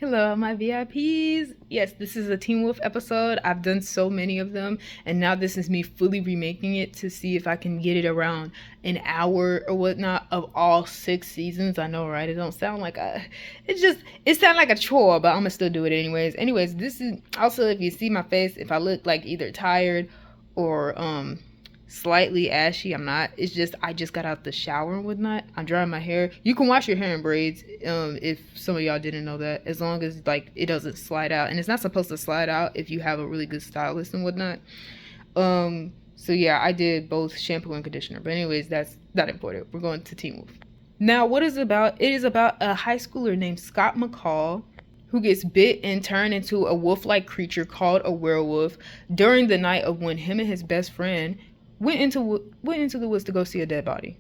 Hello, my VIPs. Yes, this is a Teen Wolf episode. I've done so many of them, and now this is me fully remaking it to see if I can get it around an hour or whatnot of all 6 seasons. I know, right? It don't sound like it sounds like a chore, but I'm gonna still do it anyways. Anyways, this is also, if you see my face, if I look like either tired or slightly ashy. I'm not. It's just I just got out the shower and whatnot. I'm drying my hair. You can wash your hair in braids, if some of y'all didn't know that, as long as like it doesn't slide out. And it's not supposed to slide out if you have a really good stylist and whatnot. So yeah, I did both shampoo and conditioner. But anyways, that's not important. We're going to Teen Wolf. Now, what is it about? It is about a high schooler named Scott McCall who gets bit and turned into a wolf-like creature called a werewolf during the night of when him and his best friend went into the woods to go see a dead body.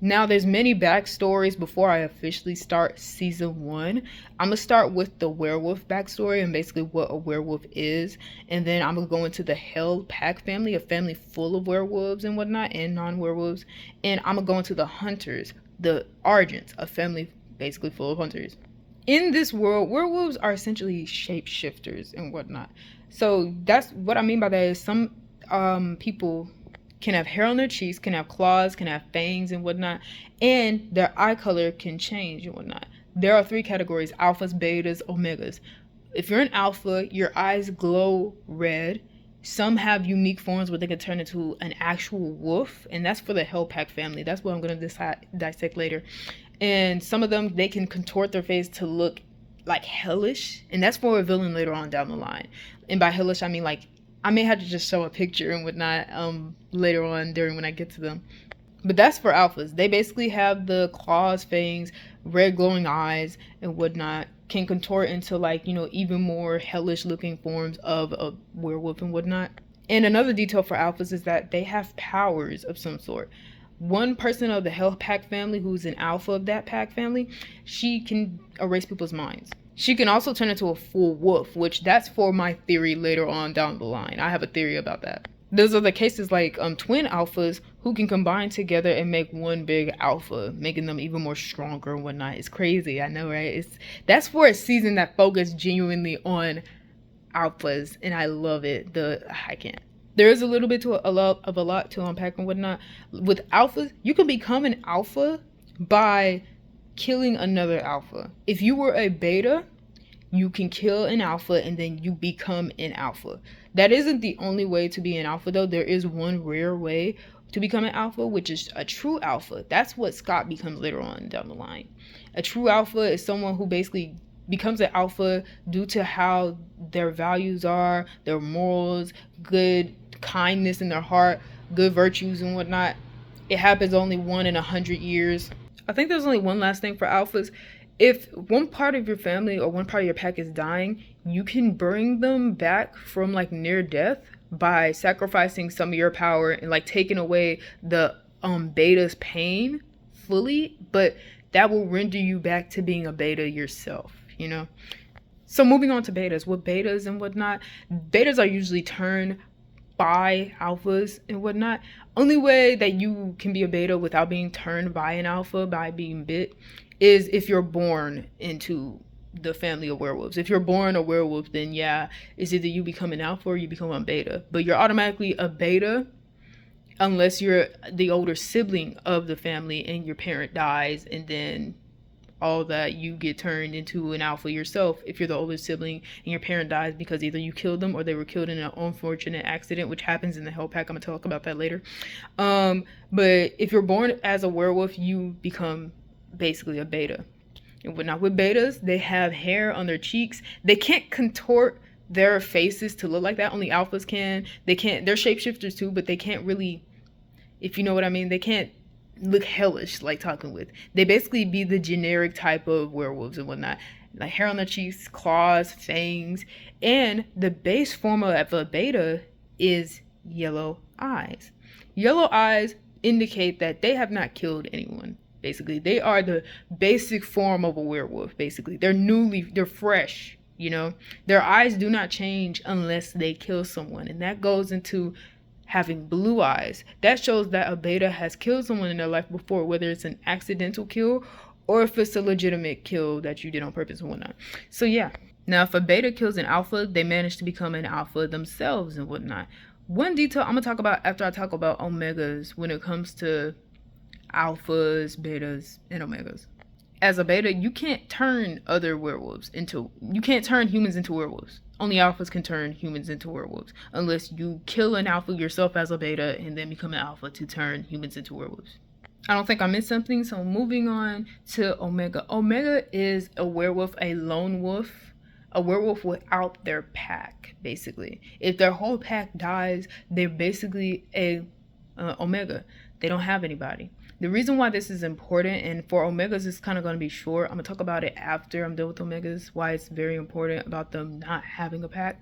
Now, there's many backstories before I officially start season 1. I'm gonna start with the werewolf backstory and basically what a werewolf is, and then I'm gonna go into the Hell Pack family, a family full of werewolves and whatnot, and non-werewolves, and I'm gonna go into the hunters, the Argents, a family basically full of hunters. In this world, werewolves are essentially shapeshifters and whatnot. So that's what I mean by that is some people can have hair on their cheeks, can have claws, can have fangs and whatnot, and their eye color can change and whatnot. There are 3 categories: alphas, betas, omegas. If you're an alpha, your eyes glow red. Some have unique forms where they can turn into an actual wolf, and that's for the Hell Pack family. That's what I'm going to dissect later. And some of them, they can contort their face to look like hellish, and that's for a villain later on down the line. And by hellish, I mean like I may have to just show a picture and whatnot later on during when I get to them. But that's for alphas. They basically have the claws, fangs, red glowing eyes, and whatnot. Can contort into like, even more hellish looking forms of a werewolf and whatnot. And another detail for alphas is that they have powers of some sort. One person of the Hell Pack family who's an alpha of that pack family, she can erase people's minds. She can also turn into a full wolf, which that's for my theory later on down the line. I have a theory about that. Those are the cases like twin alphas who can combine together and make one big alpha, making them even more stronger and whatnot. It's crazy, I know, right? That's for a season that focused genuinely on alphas, and I love it. I can't. There is a little bit to a lot to unpack and whatnot. With alphas, you can become an alpha by killing another alpha. If you were a beta, you can kill an alpha and then you become an alpha. That isn't the only way to be an alpha though. There is one rare way to become an alpha, which is a true alpha. That's what Scott becomes later on down the line. A true alpha is someone who basically becomes an alpha due to how their values are, their morals, good kindness in their heart, good virtues and whatnot. It happens only 1 in 100 years. I think there's only one last thing for alphas. If one part of your family or one part of your pack is dying, you can bring them back from like near death by sacrificing some of your power and like taking away the beta's pain fully, but that will render you back to being a beta yourself. So moving on to betas, what betas and whatnot, betas are usually turned by alphas and whatnot. Only way that you can be a beta without being turned by an alpha, by being bit, is if you're born into the family of werewolves. If you're born a werewolf, then yeah, it's either you become an alpha or you become a beta. But you're automatically a beta unless you're the older sibling of the family and your parent dies, and then all that you get turned into an alpha yourself if you're the older sibling and your parent dies because either you killed them or they were killed in an unfortunate accident, which happens in the Hell Pack. I'm gonna talk about that later. But if you're born as a werewolf, you become basically a beta. And not with betas, they have hair on their cheeks. They can't contort their faces to look like that. Only alphas can. They're shapeshifters too, but they can't really, if you know what I mean, they can't look hellish like talking with. They basically be the generic type of werewolves and whatnot. Like hair on their cheeks, claws, fangs, and the base form of a beta is yellow eyes. Yellow eyes indicate that they have not killed anyone. Basically, they are the basic form of a werewolf. Basically, they're fresh. Their eyes do not change unless they kill someone, and that goes into having blue eyes. That shows that a beta has killed someone in their life before, whether it's an accidental kill or if it's a legitimate kill that you did on purpose and whatnot. So yeah. Now, if a beta kills an alpha, they manage to become an alpha themselves and whatnot. One detail I'm gonna talk about after I talk about omegas when it comes to alphas, betas, and omegas. As a beta, you can't turn you can't turn humans into werewolves. Only alphas can turn humans into werewolves, unless you kill an alpha yourself as a beta and then become an alpha to turn humans into werewolves. I don't think I missed something, so moving on to Omega. Omega is a werewolf, a lone wolf, a werewolf without their pack, basically. If their whole pack dies, they're basically a Omega. They don't have anybody. The reason why this is important, and for Omegas it's kind of going to be short, I'm going to talk about it after I'm done with Omegas, why it's very important about them not having a pack.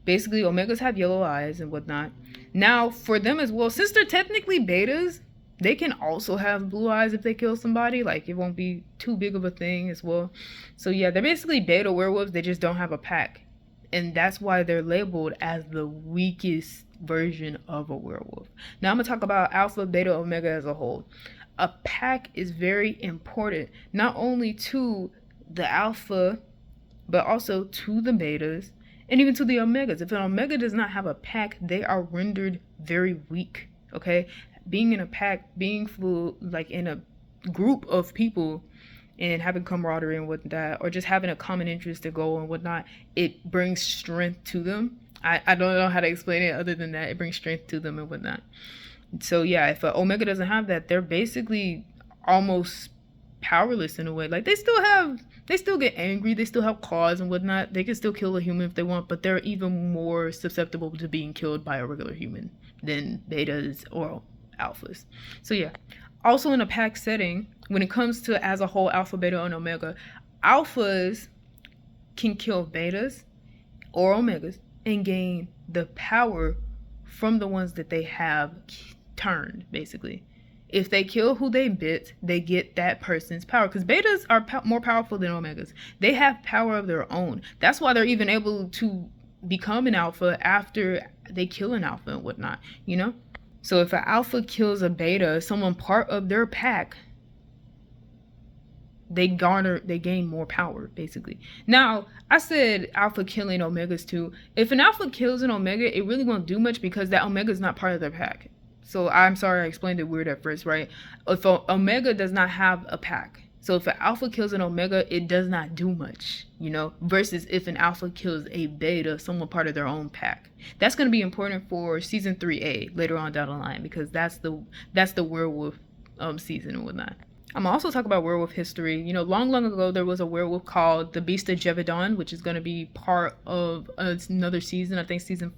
Basically, Omegas have yellow eyes and whatnot. Now, for them as well, since they're technically betas, they can also have blue eyes if they kill somebody. Like, it won't be too big of a thing as well. So yeah, they're basically beta werewolves. They just don't have a pack. And that's why they're labeled as the weakest version of a werewolf. Now I'm going to talk about alpha, beta, omega as a whole. A pack is very important, not only to the alpha, but also to the betas, and even to the omegas. If an omega does not have a pack, they are rendered very weak, okay? Being in a pack, being full, like in a group of people and having camaraderie and whatnot, or just having a common interest to go and whatnot, it brings strength to them. I don't know how to explain it other than that. It brings strength to them and whatnot. So yeah, if an omega doesn't have that, they're basically almost powerless in a way. Like, they still get angry, they still have claws and whatnot. They can still kill a human if they want, but they're even more susceptible to being killed by a regular human than betas or alphas. So yeah. Also, in a pack setting, when it comes to as a whole alpha, beta, and omega, alphas can kill betas or omegas and gain the power from the ones that they have turned, basically. If they kill who they bit, they get that person's power. Because betas are more powerful than omegas. They have power of their own. That's why they're even able to become an alpha after they kill an alpha and whatnot, you know? So if an alpha kills a beta, someone part of their pack, they gain more power, basically. Now, I said alpha killing omegas too. If an alpha kills an omega, it really won't do much because that omega is not part of their pack. So I'm sorry I explained it weird at first, right? If an omega does not have a pack, so if an alpha kills an omega, it does not do much, you know, versus if an alpha kills a beta, someone part of their own pack. That's going to be important for season 3A later on down the line, because that's the werewolf season and whatnot. I'm gonna also talk about werewolf history. You know, long ago there was a werewolf called the Beast of Jevedon, which is going to be part of another season. I think season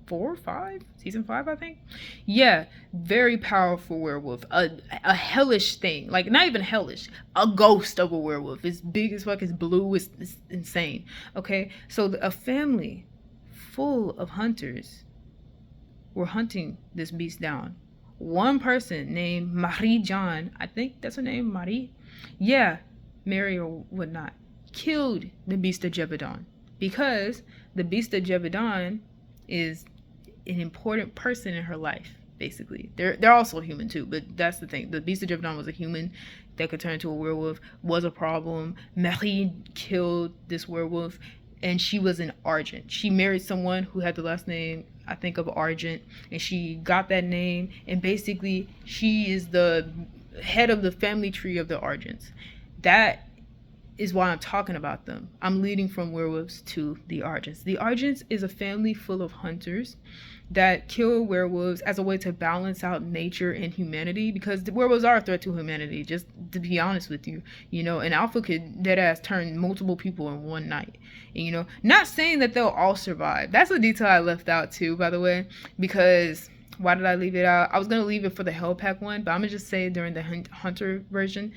4 or 5? Season 5, I think. Yeah, very powerful werewolf. A hellish thing. Like, not even hellish. A ghost of a werewolf. It's big as fuck. It's blue. It's insane. Okay? So a family full of hunters were hunting this beast down. One person named Marie John, I think that's her name, Marie? Yeah, Mary or whatnot, killed the Beast of Jevedon. Because the Beast of Jevedon is an important person in her life, basically. They're also human too, but that's the thing. The Beast of Jevedon was a human that could turn into a werewolf, was a problem. Marie killed this werewolf, and she was an Argent. She married someone who had the last name, I think, of Argent, and she got that name, and basically she is the head of the family tree of the Argents. That is why I'm talking about them. I'm leading from werewolves to the Argents. The Argents is a family full of hunters that kill werewolves as a way to balance out nature and humanity, because the werewolves are a threat to humanity, just to be honest with you. You know, an alpha could deadass turn multiple people in one night. And, you know, not saying that they'll all survive. That's a detail I left out too, by the way, because why did I leave it out? I was going to leave it for the Hell Pack one, but I'm going to just say during the hunter version,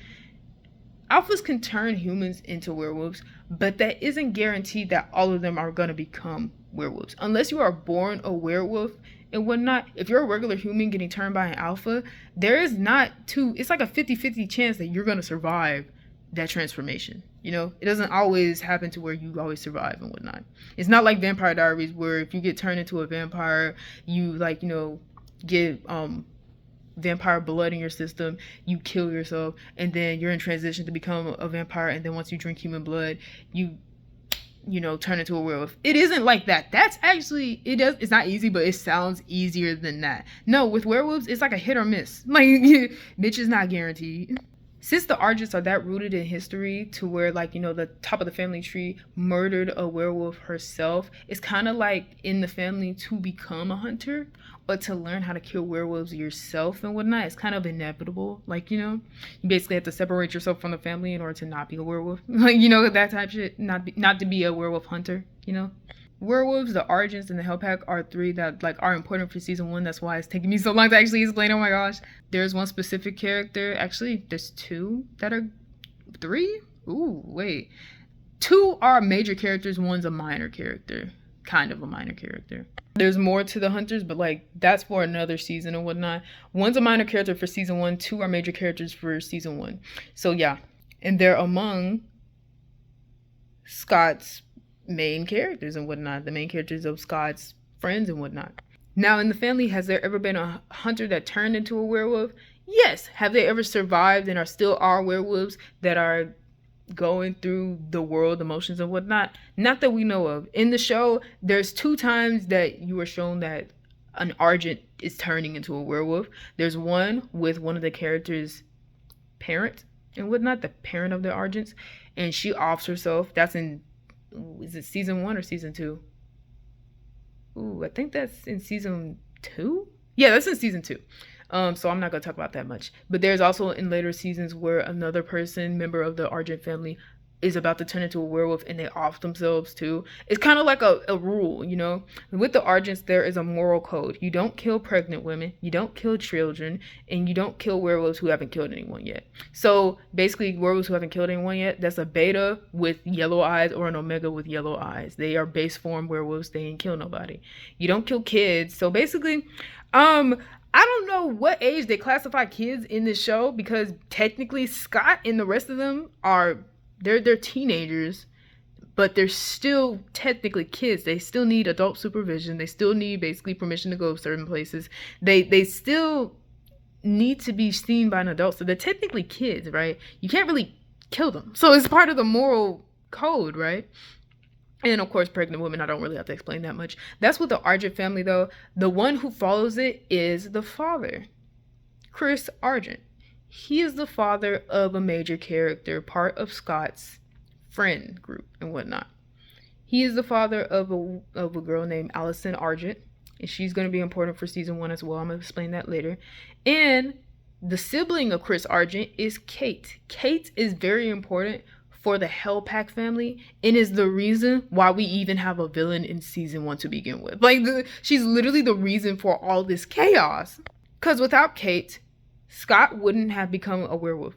alphas can turn humans into werewolves, but that isn't guaranteed that all of them are going to become werewolves. Unless you are born a werewolf and whatnot, if you're a regular human getting turned by an alpha, it's like a 50-50 chance that you're going to survive that transformation. You know, it doesn't always happen to where you always survive and whatnot. It's not like Vampire Diaries, where if you get turned into a vampire, you, like, you know, get vampire blood in your system, you kill yourself, and then you're in transition to become a vampire, and then once you drink human blood, you turn into a werewolf. It isn't like that. That's actually, it's not easy, but it sounds easier than that. No, with werewolves, it's like a hit or miss. Like, bitch is not guaranteed. Since the Argents are that rooted in history to where, like, the top of the family tree murdered a werewolf herself, it's kind of like in the family to become a hunter, but to learn how to kill werewolves yourself and whatnot, it's kind of inevitable. Like, you basically have to separate yourself from the family in order to not be a werewolf. Like, that type of shit, not to be a werewolf hunter, Werewolves, the Argents, and the Hellpack are three that are important for season 1. That's why it's taking me so long to actually explain. Oh my gosh. There's one specific character. Actually, there's 2 that are 3? Ooh, wait. 2 are major characters. One's a minor character. Kind of a minor character. There's more to the Hunters, but that's for another season and whatnot. One's a minor character for season 1. 2 are major characters for season 1. So yeah. And they're among Scott's main characters and whatnot, the main characters of Scott's friends and whatnot. Now, in the family, has there ever been a hunter that turned into a werewolf? Yes. Have they ever survived and are werewolves that are going through the world, emotions and whatnot? Not that we know of. In the show, there's 2 times that you were shown that an Argent is turning into a werewolf. There's one with one of the characters' parents and whatnot, the parent of the Argents, and she offs herself. That's in, is it season 1 or season 2? Ooh, I think that's in season 2. Yeah, that's in season 2. So I'm not going to talk about that much. But there's also in later seasons where another member of the Argent family, is about to turn into a werewolf and they off themselves too. It's kind of like a rule, With the Argents, there is a moral code. You don't kill pregnant women, you don't kill children, and you don't kill werewolves who haven't killed anyone yet. So basically, werewolves who haven't killed anyone yet, that's a beta with yellow eyes or an omega with yellow eyes. They are base form werewolves. They ain't kill nobody. You don't kill kids. So basically, I don't know what age they classify kids in this show, because technically Scott and the rest of them they're teenagers, but they're still technically kids. They still need adult supervision. They still need basically permission to go certain places. They still need to be seen by an adult. So they're technically kids, right? You can't really kill them. So it's part of the moral code, right? And of course, pregnant women, I don't really have to explain that much. That's with the Argent family, though. The one who follows it is the father, Chris Argent. He is the father of a major character, part of Scott's friend group and whatnot. He is the father of a girl named Allison Argent, and she's going to be important for season 1 as well. I'm going to explain that later. And the sibling of Chris Argent is Kate. Kate is very important for the Hellpack family and is the reason why we even have a villain in season 1 to begin with. She's literally the reason for all this chaos. Because without Kate, Scott wouldn't have become a werewolf.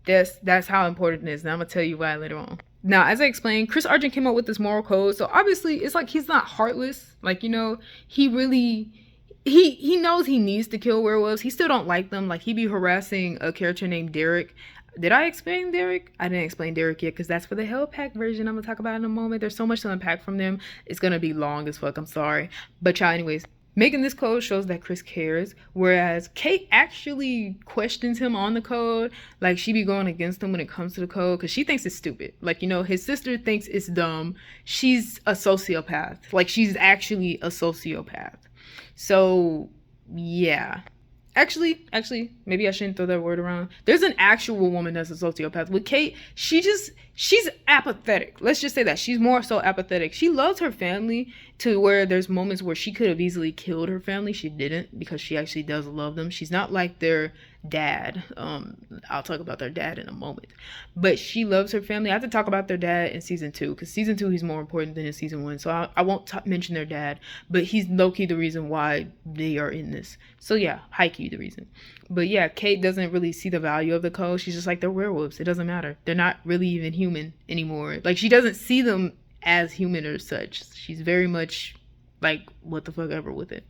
That's how important it is. And I'm going to tell you why later on. Now, as I explained, Chris Argent came up with this moral code. So obviously, it's like he's not heartless. He really, he knows he needs to kill werewolves. He still don't like them. He be harassing a character named Derek. Did I explain Derek? I didn't explain Derek yet, because that's for the Hellpack version I'm going to talk about in a moment. There's so much to unpack from them. It's going to be long as fuck. I'm sorry. But y'all, anyways. Making this code shows that Chris cares, whereas Kate actually questions him on the code. She be going against him when it comes to the code because she thinks it's stupid. His sister thinks it's dumb. She's a sociopath. She's actually a sociopath. So, yeah. Actually, maybe I shouldn't throw that word around. There's an actual woman that's a sociopath. With Kate, she's apathetic. Let's just say that. She's more so apathetic. She loves her family to where there's moments where she could have easily killed her family. She didn't, because she actually does love them. She's not like their dad. I'll talk about their dad in a moment. But she loves her family. I have to talk about their dad in season 2, because season 2 he's more important than in season 1. So I won't mention their dad, but he's low-key the reason why they are in this. So yeah, high-key the reason. But yeah, Kate doesn't really see the value of the code. She's just like, they're werewolves. It doesn't matter. They're not really even human anymore. She doesn't see them as human or such. She's very much what the fuck ever with it.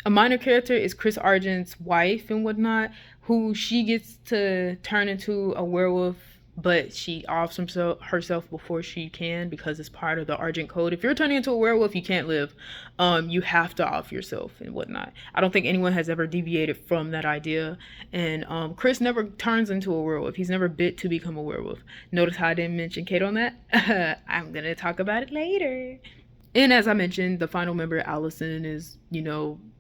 A minor character is Chris Argent's wife and whatnot, who she gets to turn into a werewolf but she offs herself before she can because it's part of the Argent Code. If you're turning into a werewolf, you can't live. You have to off yourself and whatnot. I don't think anyone has ever deviated from that idea. And Chris never turns into a werewolf. He's never bit to become a werewolf. Notice how I didn't mention Kate on that? I'm gonna talk about it later. And as I mentioned, the final member, Allison, is,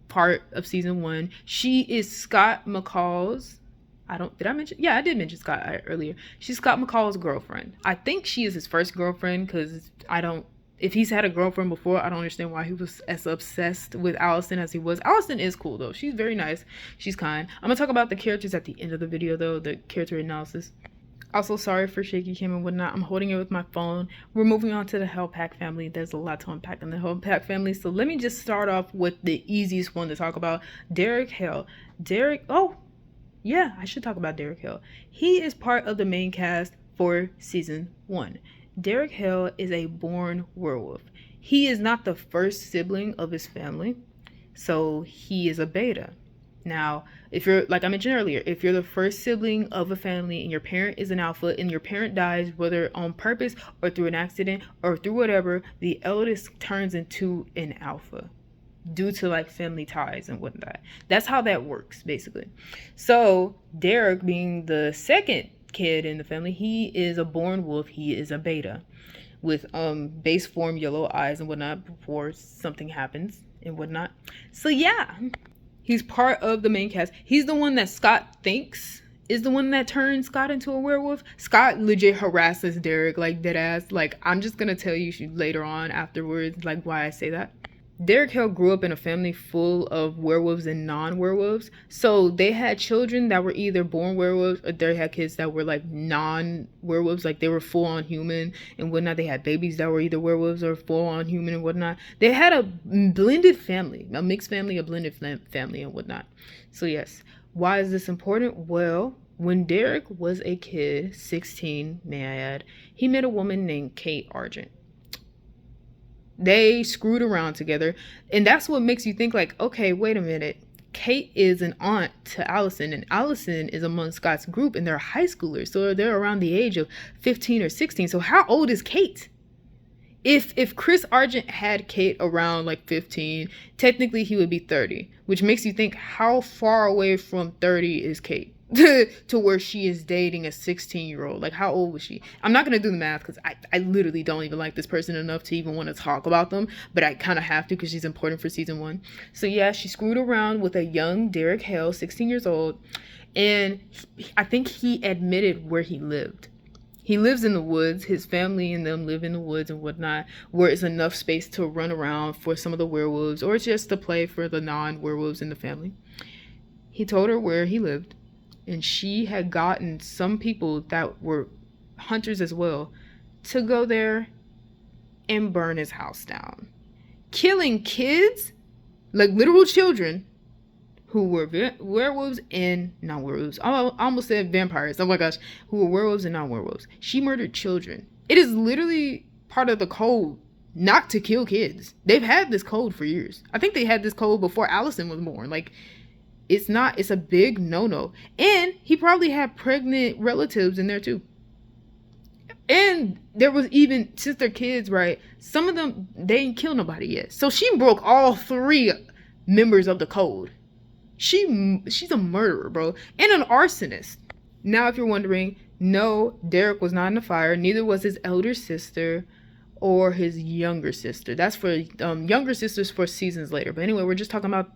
part of season 1. She is Scott McCall's, I did mention Scott earlier. She's Scott McCall's girlfriend. I think she is his first girlfriend, because if he's had a girlfriend before, I don't understand why he was as obsessed with Allison as he was. Allison is cool though. She's very nice. She's kind. I'm gonna talk about the characters at the end of the video though, the character analysis. Also, sorry for shaky cam and whatnot. I'm holding it with my phone. We're moving on to the Hellpack family. There's a lot to unpack in the Hellpack family. So let me just start off with the easiest one to talk about. Derek Hale. I should talk about Derek Hale. He is part of the main cast for season 1. Derek Hale is a born werewolf. He is not the first sibling of his family, so he is a beta. Now, if you're, like I mentioned earlier, if you're the first sibling of a family and your parent is an alpha and your parent dies, whether on purpose or through an accident or through whatever, the eldest turns into an alpha due to like family ties and whatnot. That's how that works, basically. So Derek, being the second kid in the family, he is a born wolf. He is a beta with base form yellow eyes and whatnot before something happens and whatnot. So yeah, he's part of the main cast. He's the one that Scott thinks is the one that turns Scott into a werewolf. Scott legit harasses Derek, like dead ass. Like, I'm just gonna tell you later on afterwards, like, why I say that. Derek Hale grew up in a family full of werewolves and non-werewolves. So they had children that were either born werewolves, or they had kids that were like non-werewolves, like they were full-on human and whatnot. They had babies that were either werewolves or full-on human and whatnot. They had a blended family, a mixed family, a blended family and whatnot. So yes, why is this important? Well, when Derek was a kid, 16, may I add, he met a woman named Kate Argent. They screwed around together, and that's what makes you think like, okay, wait a minute. Kate is an aunt to Allison, and Allison is among Scott's group, and they're high schoolers, so they're around the age of 15 or 16. So how old is Kate? If Chris Argent had Kate around like 15, technically he would be 30, which makes you think, how far away from 30 is Kate to where she is dating a 16-year-old? Like, how old was she? I'm not gonna do the math because I literally don't even like this person enough to even want to talk about them, but I kind of have to because she's important for season 1. So yeah, she screwed around with a young Derek Hale, 16 years old, and I think he admitted where he lived. He lives in the woods. His family and them live in the woods and whatnot, where it's enough space to run around for some of the werewolves, or just to play for the non-werewolves in the family. He told her where he lived, and she had gotten some people that were hunters as well to go there and burn his house down, killing kids, like literal children, who were werewolves and non-werewolves. I almost said vampires. Oh my gosh. Who were werewolves and non-werewolves. She murdered children. It is literally part of the code not to kill kids. They've had this code for years. I think they had this code before Allison was born. Like, it's a big no-no. And he probably had pregnant relatives in there too. And there was even, since they're kids, right, some of them, they ain't killed nobody yet. So she broke all 3 members of the code. She's a murderer, bro, and an arsonist. Now, if you're wondering, no, Derek was not in the fire. Neither was his elder sister or his younger sister. That's for younger sisters for seasons later. But anyway, we're just talking about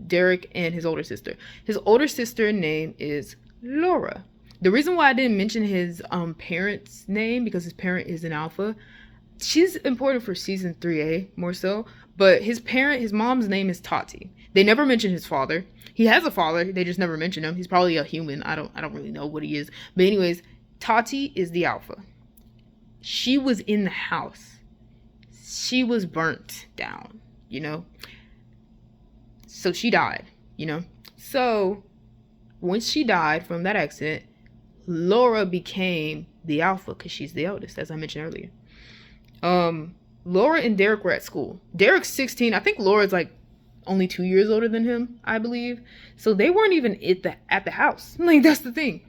Derek and his older sister. His older sister name is Laura. The reason why I didn't mention his parents' name, because his parent is an alpha. She's important for season 3A more so. But his mom's name is Tati. They never mention his father. He has a father. They just never mention him. He's probably a human. I don't really know what he is. But anyways, Tati is the alpha. She was in the house. She was burnt down, So she died, So once she died from that accident, Laura became the alpha because she's the eldest, as I mentioned earlier. Laura and Derek were at school. Derek's 16. I think Laura's like only 2 years older than him, I believe. So they weren't even at the house. Like, that's the thing.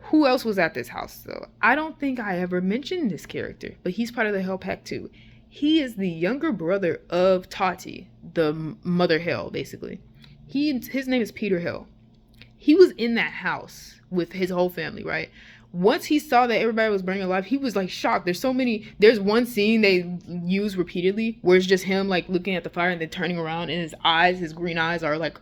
Who else was at this house though? I don't think I ever mentioned this character, but he's part of the Hell Pack too. He is the younger brother of Tati, the mother Hell, basically. His name is Peter Hell. He was in that house with his whole family, right? Once he saw that everybody was burning alive, he was like shocked. There's one scene they use repeatedly where it's just him like looking at the fire and then turning around, and his green eyes are like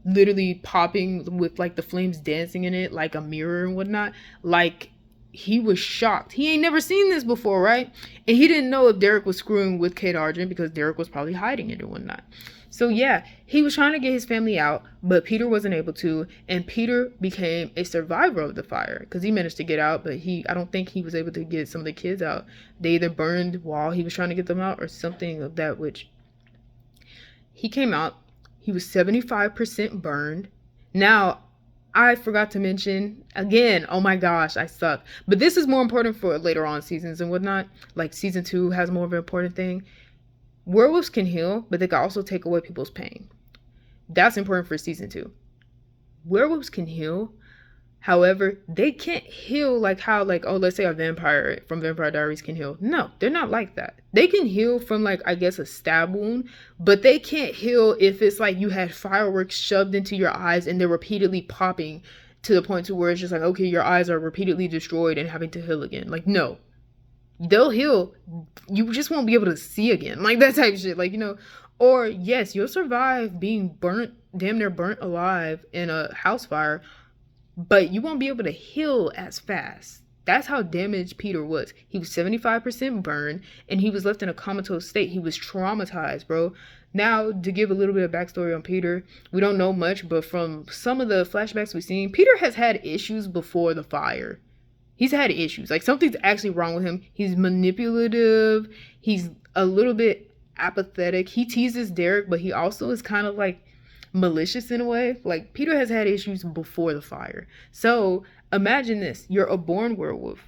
literally popping with like the flames dancing in it like a mirror and whatnot. Like, he was shocked. He ain't never seen this before, right? And he didn't know if Derek was screwing with Kate Argent because Derek was probably hiding it and whatnot. So yeah, he was trying to get his family out, but Peter wasn't able to, and Peter became a survivor of the fire because he managed to get out, but I don't think he was able to get some of the kids out. They either burned while he was trying to get them out or something of that, which he came out. He was 75% burned. Now, I forgot to mention, again, oh my gosh, I suck. But this is more important for later on seasons and whatnot. Like season 2 has more of an important thing. Werewolves can heal, but they can also take away people's pain. That's important for season 2. Werewolves can heal. However, they can't heal like how, like, oh, let's say a vampire from Vampire Diaries can heal. No, they're not like that. They can heal from, like, I guess a stab wound, but they can't heal if it's like you had fireworks shoved into your eyes and they're repeatedly popping to the point to where it's just like, okay, your eyes are repeatedly destroyed and having to heal again. Like, no. They'll heal. You just won't be able to see again. Like, that type of shit. Like, you know, or yes, you'll survive being burnt, damn near burnt alive in a house fire, but you won't be able to heal as fast. That's how damaged Peter was. He was 75% burned, and he was left in a comatose state. He was traumatized, bro. Now, to give a little bit of backstory on Peter, we don't know much, but from some of the flashbacks we've seen, Peter has had issues before the fire. He's had issues. Like, something's actually wrong with him. He's manipulative. He's a little bit apathetic. He teases Derek, but he also is kind of like malicious in a way. Like, Peter has had issues before the fire. So imagine this. You're a born werewolf.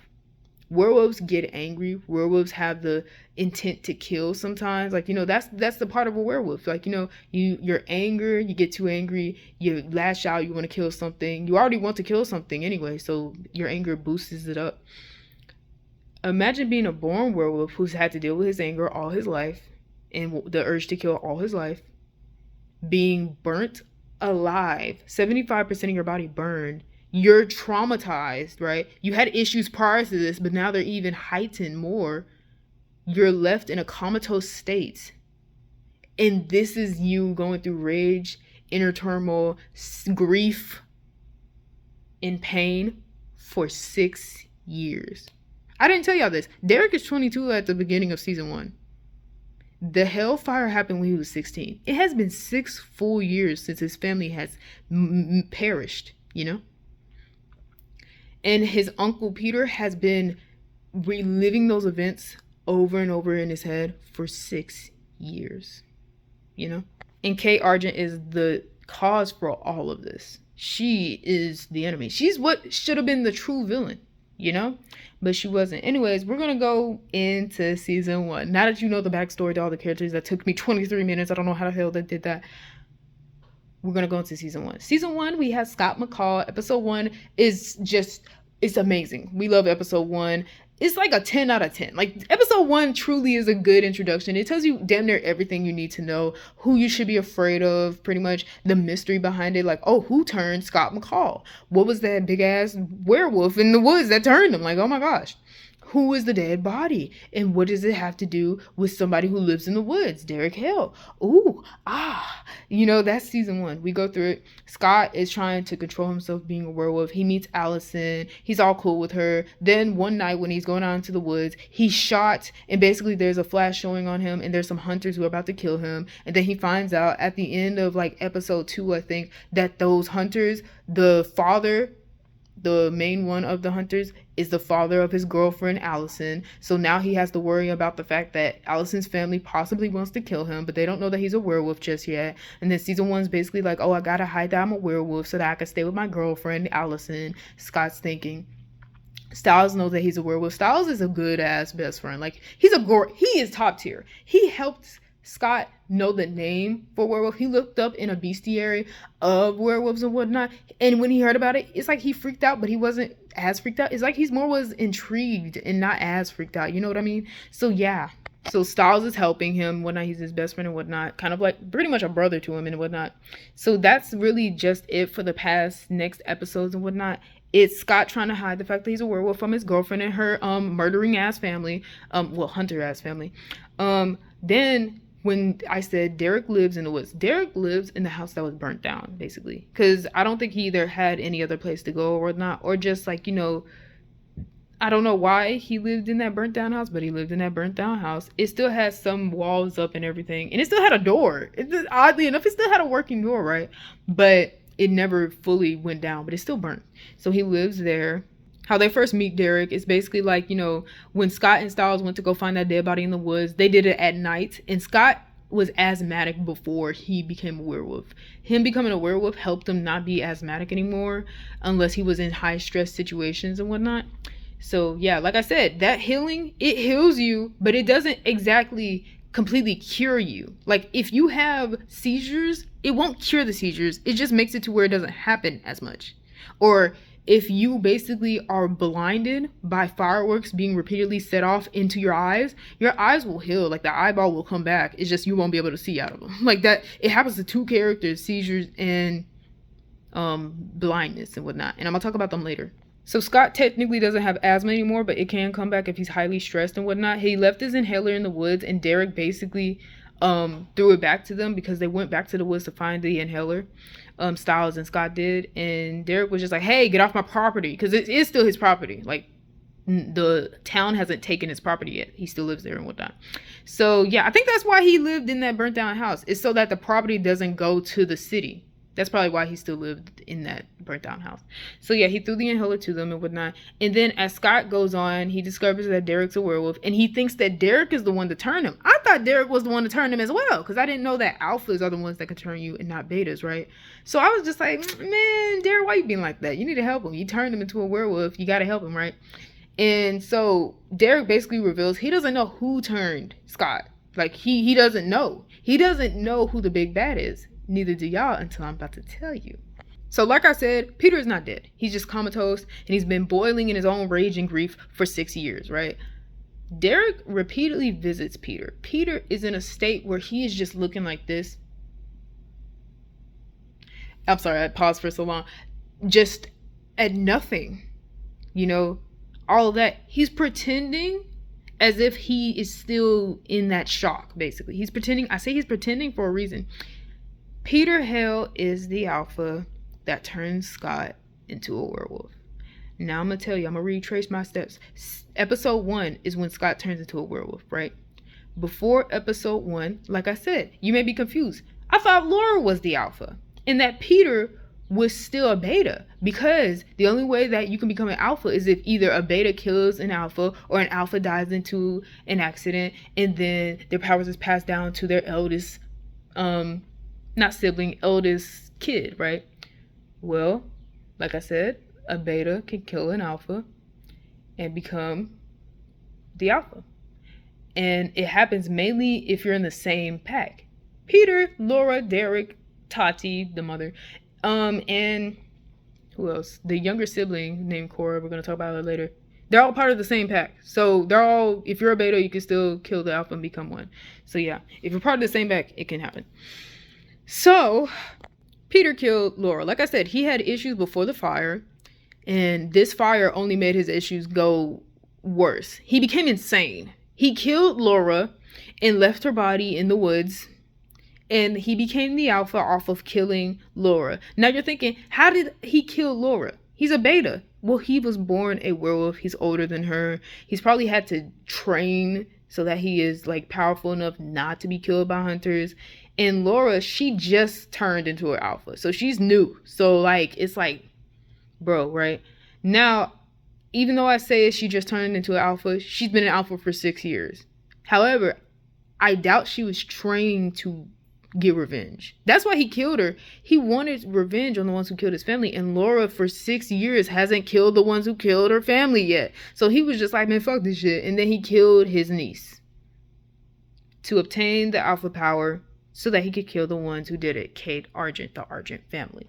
Werewolves get angry. Werewolves have the intent to kill sometimes. Like, you know, that's the part of a werewolf. Like, you know, you're anger, you get too angry, you lash out, you want to kill something. You already want to kill something anyway, so your anger boosts it up. Imagine being a born werewolf who's had to deal with his anger all his life and the urge to kill all his life, being burnt alive, 75% of your body burned. You're traumatized, right? You had issues prior to this, but now they're even heightened more. You're left in a comatose state. And this is you going through rage, inner turmoil, grief, and pain for 6 years. I didn't tell y'all this. Derek is 22 at the beginning of season 1. The hellfire happened when he was 16. It has been 6 full years since his family has perished, you know? And his uncle Peter has been reliving those events over and over in his head for 6 years, you know? And Kate Argent is the cause for all of this. She is the enemy. She's what should have been the true villain, you know? But she wasn't. Anyways, we're going to go into season 1. Now that you know the backstory to all the characters, that took me 23 minutes. I don't know how the hell they did that. We're going to go into season 1. Season 1, we have Scott McCall. Episode 1 is just, it's amazing. We love episode 1. It's like a 10 out of 10. Like, episode 1 truly is a good introduction. It tells you damn near everything you need to know, who you should be afraid of, pretty much the mystery behind it. Like, oh, who turned Scott McCall? What was that big ass werewolf in the woods that turned him? Like, oh my gosh. Who is the dead body? And what does it have to do with somebody who lives in the woods? Derek Hale. Ooh, you know, that's season 1. We go through it. Scott is trying to control himself being a werewolf. He meets Allison. He's all cool with her. Then one night when he's going out into the woods, he's shot, and basically there's a flash showing on him, and there's some hunters who are about to kill him. And then he finds out at the end of like episode 2, I think, that those hunters, the father, the main one of the hunters, is the father of his girlfriend Allison. So now he has to worry about the fact that Allison's family possibly wants to kill him, but they don't know that he's a werewolf just yet. And then season 1's basically like, oh, I gotta hide that I'm a werewolf so that I can stay with my girlfriend Allison. Scott's thinking. Styles knows that he's a werewolf. Styles is a good ass best friend. Like, he is top tier. He helped Scott know the name for werewolf. He looked up in a bestiary of werewolves and whatnot, and when he heard about it, it's like he freaked out, but he wasn't as freaked out. It's like he's more was intrigued and not as freaked out. You know what I mean? So yeah. So Styles is helping him, whatnot. He's his best friend and whatnot, kind of like pretty much a brother to him and whatnot. So that's really just it for the past next episodes and whatnot. It's Scott trying to hide the fact that he's a werewolf from his girlfriend and her murdering ass family, hunter ass family. Then when I said Derek lives in the woods, Derek lives in the house that was burnt down, basically, because I don't think he either had any other place to go or not, or just like, you know, I don't know why he lived in that burnt down house, but he lived in that burnt down house. It still had some walls up and everything, and it still had a door. Oddly enough, it still had a working door, right? But it never fully went down, but it's still burnt. So he lives there. How they first meet Derek is basically like, you know, when Scott and Styles went to go find that dead body in the woods, they did it at night, and Scott was asthmatic before he became a werewolf. Him becoming a werewolf helped him not be asthmatic anymore unless he was in high stress situations and whatnot. So yeah, like I said, that healing, it heals you, but it doesn't exactly completely cure you. Like if you have seizures, it won't cure the seizures. It just makes it to where it doesn't happen as much. Or if you basically are blinded by fireworks being repeatedly set off into your eyes will heal. Like the eyeball will come back. It's just you won't be able to see out of them. Like that, it happens to two characters, seizures and blindness and whatnot. And I'm gonna talk about them later. So Scott technically doesn't have asthma anymore, but it can come back if he's highly stressed and whatnot. He left his inhaler in the woods, and Derek basically threw it back to them because they went back to the woods to find the inhaler. Styles and Scott did, and Derek was just like, hey, get off my property, because it is still his property. Like the town hasn't taken his property yet. He still lives there and whatnot. So yeah, I think that's why he lived in that burnt down house, is so that the property doesn't go to the city. That's probably why he still lived in that burnt down house. So yeah, he threw the inhaler to them and whatnot. And then as Scott goes on, he discovers that Derek's a werewolf, and he thinks that Derek is the one to turn him. I thought Derek was the one to turn him as well, because I didn't know that alphas are the ones that can turn you and not betas, right? So I was just like, man, Derek, why you being like that? You need to help him. You turned him into a werewolf. You got to help him, right? And so Derek basically reveals he doesn't know who turned Scott. Like he doesn't know. He doesn't know who the big bad is. Neither do y'all until I'm about to tell you. So like I said, Peter is not dead. He's just comatose, and he's been boiling in his own rage and grief for 6 years, right? Derek repeatedly visits Peter. Peter is in a state where he is just looking like this. I'm sorry, I paused for so long. Just at nothing, you know, all of that. He's pretending as if he is still in that shock, basically. He's pretending. I say he's pretending for a reason. Peter Hale is the alpha that turns Scott into a werewolf. Now I'm going to tell you, I'm going to retrace my steps. Episode 1 is when Scott turns into a werewolf, right? Before episode 1, like I said, you may be confused. I thought Laura was the alpha and that Peter was still a beta, because the only way that you can become an alpha is if either a beta kills an alpha or an alpha dies into an accident, and then their powers is passed down to their eldest not sibling, eldest kid, right? Well, like I said, a beta can kill an alpha and become the alpha. And it happens mainly if you're in the same pack. Peter, Laura, Derek, Tati, the mother, and who else? The younger sibling named Cora, we're going to talk about her later. They're all part of the same pack. So they're all, if you're a beta, you can still kill the alpha and become one. So yeah, if you're part of the same pack, it can happen. So Peter killed Laura. Like I said, he had issues before the fire, and this fire only made his issues go worse. He became insane. He killed Laura and left her body in the woods, and he became the alpha off of killing Laura. Now you're thinking, how did he kill Laura? He's a beta. Well, he was born a werewolf. He's older than her. He's probably had to train so that he is like powerful enough not to be killed by hunters. And Laura, she just turned into an alpha. So she's new. So like, it's like, bro, right? Now, even though I say she just turned into an alpha, she's been an alpha for 6 years. However, I doubt she was trained to get revenge. That's why he killed her. He wanted revenge on the ones who killed his family. And Laura, for 6 years, hasn't killed the ones who killed her family yet. So he was just like, man, fuck this shit. And then he killed his niece. to obtain the alpha power so that he could kill the ones who did it, Kate Argent, the Argent family.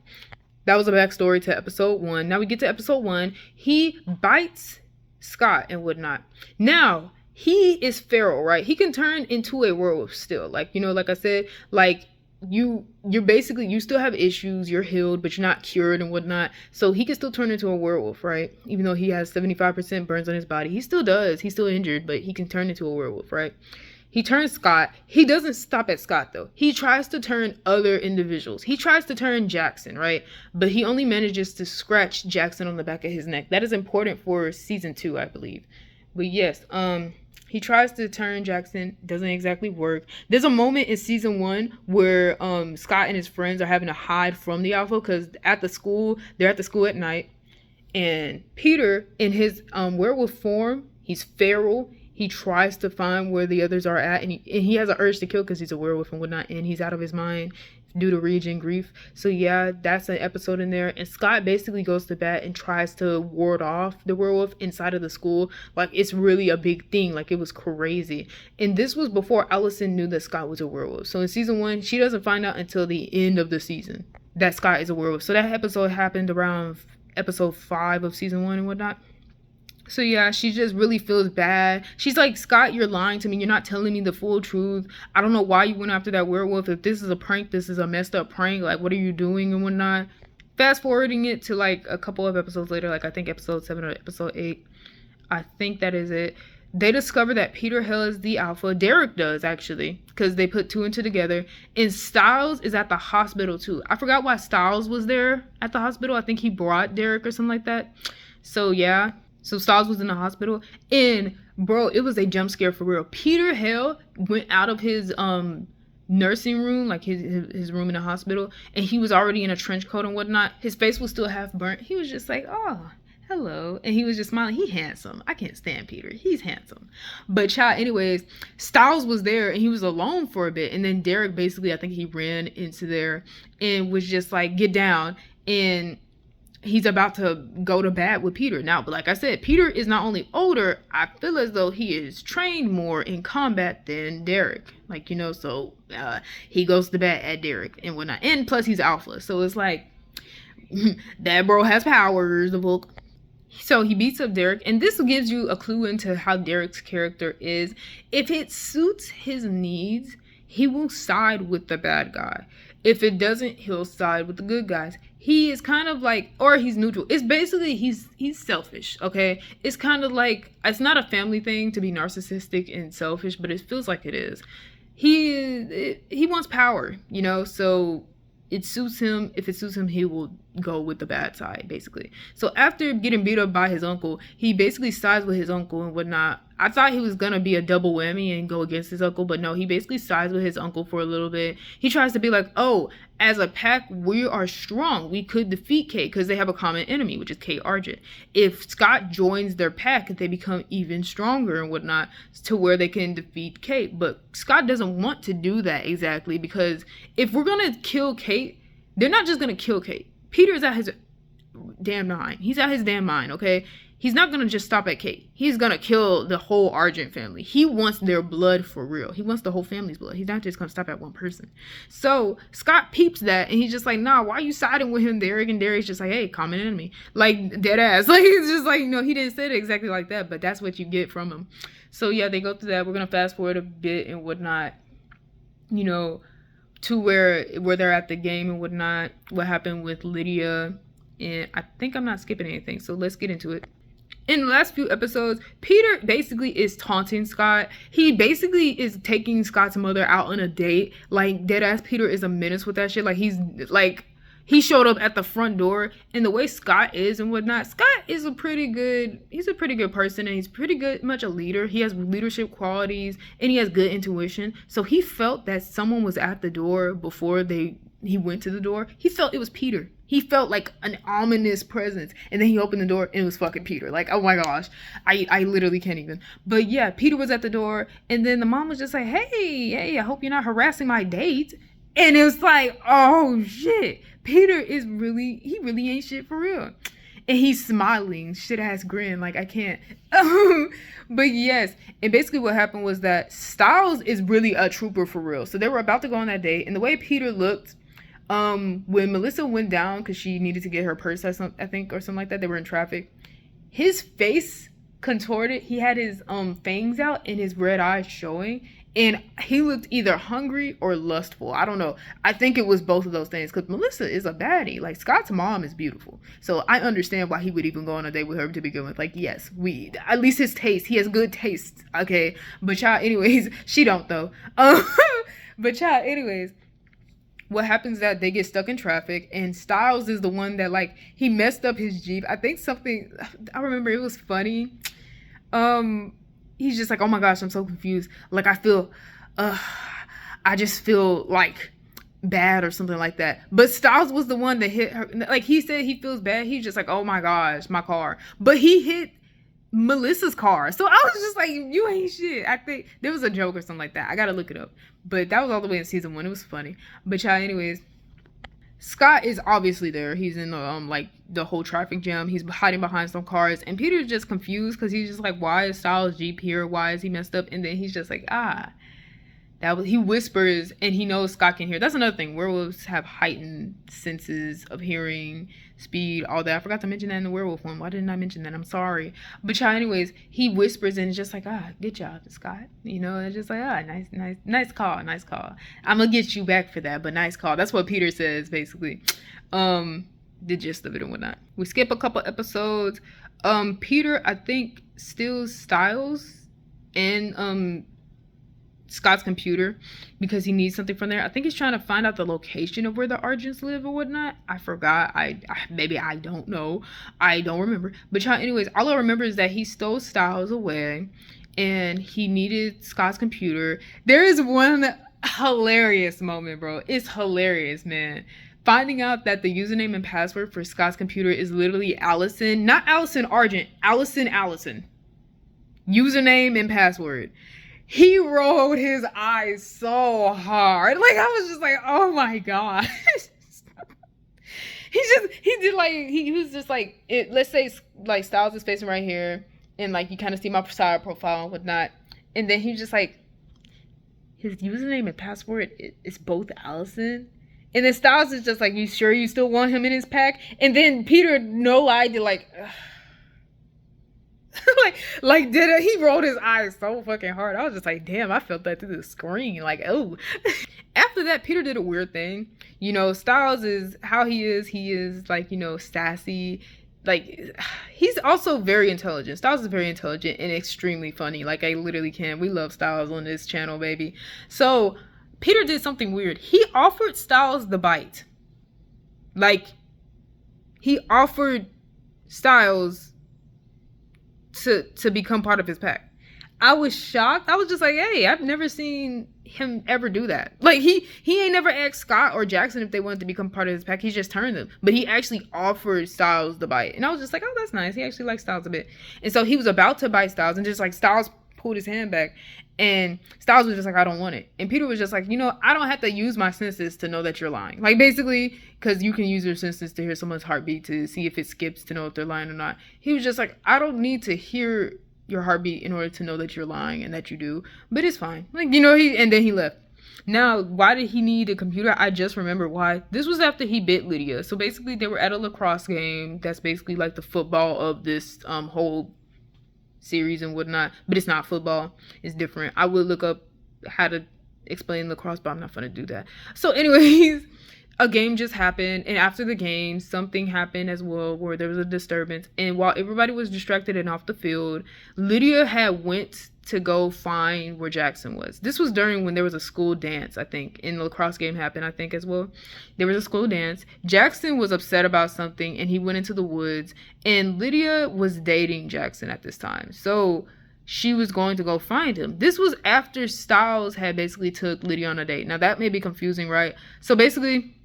That was a backstory to episode 1. Now we get to episode 1. He bites Scott and whatnot. Now, he is feral, right? He can turn into a werewolf still. Like, you know, like I said, like, you're basically, you still have issues, you're healed, but you're not cured and whatnot. So he can still turn into a werewolf, right? Even though he has 75% burns on his body. He still does. He's still injured, but he can turn into a werewolf, right? He turns Scott. He doesn't stop at Scott, though. He tries to turn other individuals. He tries to turn Jackson, right? But he only manages to scratch Jackson on the back of his neck. That is important for season 2, I believe. But yes, he tries to turn Jackson. Doesn't exactly work. There's a moment in season 1 where Scott and his friends are having to hide from the alpha because they're at the school at night. And Peter, in his werewolf form, he's feral. He tries to find where the others are at, and he has an urge to kill because he's a werewolf and whatnot, and he's out of his mind due to rage and grief. So yeah, that's an episode in there. And Scott basically goes to bat and tries to ward off the werewolf inside of the school. Like, it's really a big thing. Like, it was crazy. And this was before Allison knew that Scott was a werewolf. So in season 1, she doesn't find out until the end of the season that Scott is a werewolf. So that episode happened around episode 5 of season 1 and whatnot. So yeah, she just really feels bad. She's like, Scott, you're lying to me. You're not telling me the full truth. I don't know why you went after that werewolf. If this is a prank, this is a messed up prank. Like, what are you doing and whatnot? Fast forwarding it to like a couple of episodes later, like I think episode 7 or episode 8. I think that is it. They discover that Peter has the alpha. Derek does, actually, because they put 2 and 2 together. And Stiles is at the hospital too. I forgot why Stiles was there at the hospital. I think he brought Derek or something like that. So yeah. So Stiles was in the hospital, and bro, it was a jump scare for real. Peter Hale went out of his nursing room, like his room in the hospital, and he was already in a trench coat and whatnot. His face was still half burnt. He was just like, oh, hello. And he was just smiling. He handsome. I can't stand Peter. He's handsome. But child, anyways, Stiles was there, and he was alone for a bit. And then Derek basically, I think he ran into there and was just like, get down. And he's about to go to bat with Peter. Now, but like I said, Peter is not only older, I feel as though he is trained more in combat than Derek. Like, you know, so he goes to bat at Derek and whatnot. And plus he's alpha. So it's like, that bro has powers, the book. So he beats up Derek. And this gives you a clue into how Derek's character is. If it suits his needs, he will side with the bad guy. If it doesn't, he'll side with the good guys. He is kind of like, or he's neutral. It's basically, he's selfish, okay? It's kind of like, it's not a family thing to be narcissistic and selfish, but it feels like it is. He wants power, you know? So it suits him. If it suits him, he will go with the bad side, basically. So after getting beat up by his uncle, he basically sides with his uncle and whatnot. I thought he was gonna be a double whammy and go against his uncle, but no, he basically sides with his uncle for a little bit. He tries to be like, oh, as a pack, we are strong. We could defeat Kate because they have a common enemy, which is Kate Argent. If Scott joins their pack, they become even stronger and whatnot to where they can defeat Kate. But Scott doesn't want to do that exactly, because if we're gonna kill Kate, they're not just gonna kill Kate. Peter's at his damn mind. He's at his damn mind, okay? He's not going to just stop at Kate. He's going to kill the whole Argent family. He wants their blood for real. He wants the whole family's blood. He's not just going to stop at one person. So Scott peeps that, and he's just like, nah, why are you siding with him, Derek? And Derek's just like, hey, common enemy. Like, dead ass. Like, it's just like, you know, he didn't say it exactly like that, but that's what you get from him. So yeah, they go through that. We're going to fast forward a bit and whatnot, you know, to where they're at the game and whatnot, what happened with Lydia. And I think I'm not skipping anything, so let's get into it. In the last few episodes, Peter basically is taunting Scott. He basically is taking Scott's mother out on a date. Like, deadass Peter is a menace with that shit. Like, he showed up at the front door, and the way Scott is and whatnot, Scott is he's a pretty good person, and he's pretty good, much a leader. He has leadership qualities, and he has good intuition. So he felt that someone was at the door before he went to the door. He felt it was Peter. He felt like an ominous presence, and then he opened the door and it was fucking Peter. Like, oh my gosh, I literally can't even. But yeah, Peter was at the door, and then the mom was just like, hey, I hope you're not harassing my date. And it was like, oh shit, Peter he really ain't shit for real. and he's smiling, shit ass grin, like I can't. But yes, and basically what happened was that Styles is really a trooper for real. So they were about to go on that date, and the way Peter looked, when Melissa went down because she needed to get her purse, I think, or something like that. They were in traffic. His face contorted. He had his fangs out and his red eyes showing, and he looked either hungry or lustful. I don't know. I think it was both of those things, because Melissa is a baddie. Like, Scott's mom is beautiful, so I understand why he would even go on a date with her to begin with. Like, yes, we, at least his taste, he has good taste, okay? But y'all, anyways, she don't though. But y'all, anyways, what happens is that they get stuck in traffic, and Styles is the one that, like, he messed up his Jeep. I think something, I remember it was funny. He's just like, oh my gosh, I'm so confused. Like, I just feel like bad or something like that. But Styles was the one that hit her. Like, he said he feels bad. He's just like, oh my gosh, my car. But he hit Melissa's car. So I was just like, you ain't shit. I think there was a joke or something like that. I gotta look it up. But that was all the way in season 1. It was funny. But y'all, anyways, Scott is obviously there. He's in the like the whole traffic jam. He's hiding behind some cars, and Peter's just confused because he's just like, why is Styles' Jeep here? Why is he messed up? And then he's just like, he whispers, and he knows Scott can hear. That's another thing. Werewolves have heightened senses of hearing, speed, all that. I forgot to mention that in the werewolf one. Why didn't I mention that? I'm sorry. But y'all, anyways, he whispers, and it's just like, good job, Scott. You know, it's just like, nice call. I'm gonna get you back for that, but nice call. That's what Peter says, basically. The gist of it and whatnot. We skip a couple episodes. Peter, I think, steals Styles and Scott's computer because he needs something from there. I think he's trying to find out the location of where the Argents live or whatnot. I forgot. I don't know. I don't remember. But y'all, anyways, all I remember is that he stole Styles away and he needed Scott's computer. There is one hilarious moment, bro. It's hilarious, man. Finding out that the username and password for Scott's computer is literally Allison. Not Allison Argent. Allison. Username and password. He rolled his eyes so hard. Like, I was just like, oh my god. He was just like, let's say like Styles is facing right here, and like you kind of see my side profile and whatnot, and then he's just like, his username and password is both Allison. And then Styles is just like, you sure you still want him in his pack? And then Peter, no lie, did like, he rolled his eyes so fucking hard. I was just like, damn, I felt that through the screen. Like, oh. After that, Peter did a weird thing. You know, Styles is how he is. He is like, you know, sassy. Like, he's also very intelligent. Styles is very intelligent and extremely funny. Like, I literally can't. We love Styles on this channel, baby. So Peter did something weird. He offered Styles the bite. Like, he offered Styles to become part of his pack. I was shocked. I was just like, hey, I've never seen him ever do that. Like, he ain't never asked Scott or Jackson if they wanted to become part of his pack. He just turned them. But he actually offered Styles the bite. And I was just like, oh, that's nice. He actually likes Styles a bit. And so he was about to bite Styles, and just like Styles pulled his hand back, and Styles was just like, I don't want it. And Peter was just like, you know, I don't have to use my senses to know that you're lying. Like, basically, because you can use your senses to hear someone's heartbeat to see if it skips to know if they're lying or not. He was just like, I don't need to hear your heartbeat in order to know that you're lying, and that you do. But it's fine. Like, you know, and then he left. Now, why did he need a computer? I just remember why. This was after he bit Lydia. So basically, they were at a lacrosse game. That's basically like the football of this whole series and whatnot, but it's not football. It's different. I would look up how to explain lacrosse, but I'm not gonna do that. So anyways, a game just happened, and after the game, something happened as well where there was a disturbance, and while everybody was distracted and off the field, Lydia had went to go find where Jackson was. This was during when there was a school dance, I think, and the lacrosse game happened, I think, as well. There was a school dance. Jackson was upset about something, and he went into the woods, and Lydia was dating Jackson at this time. So she was going to go find him. This was after Styles had basically took Lydia on a date. Now, that may be confusing, right? So basically,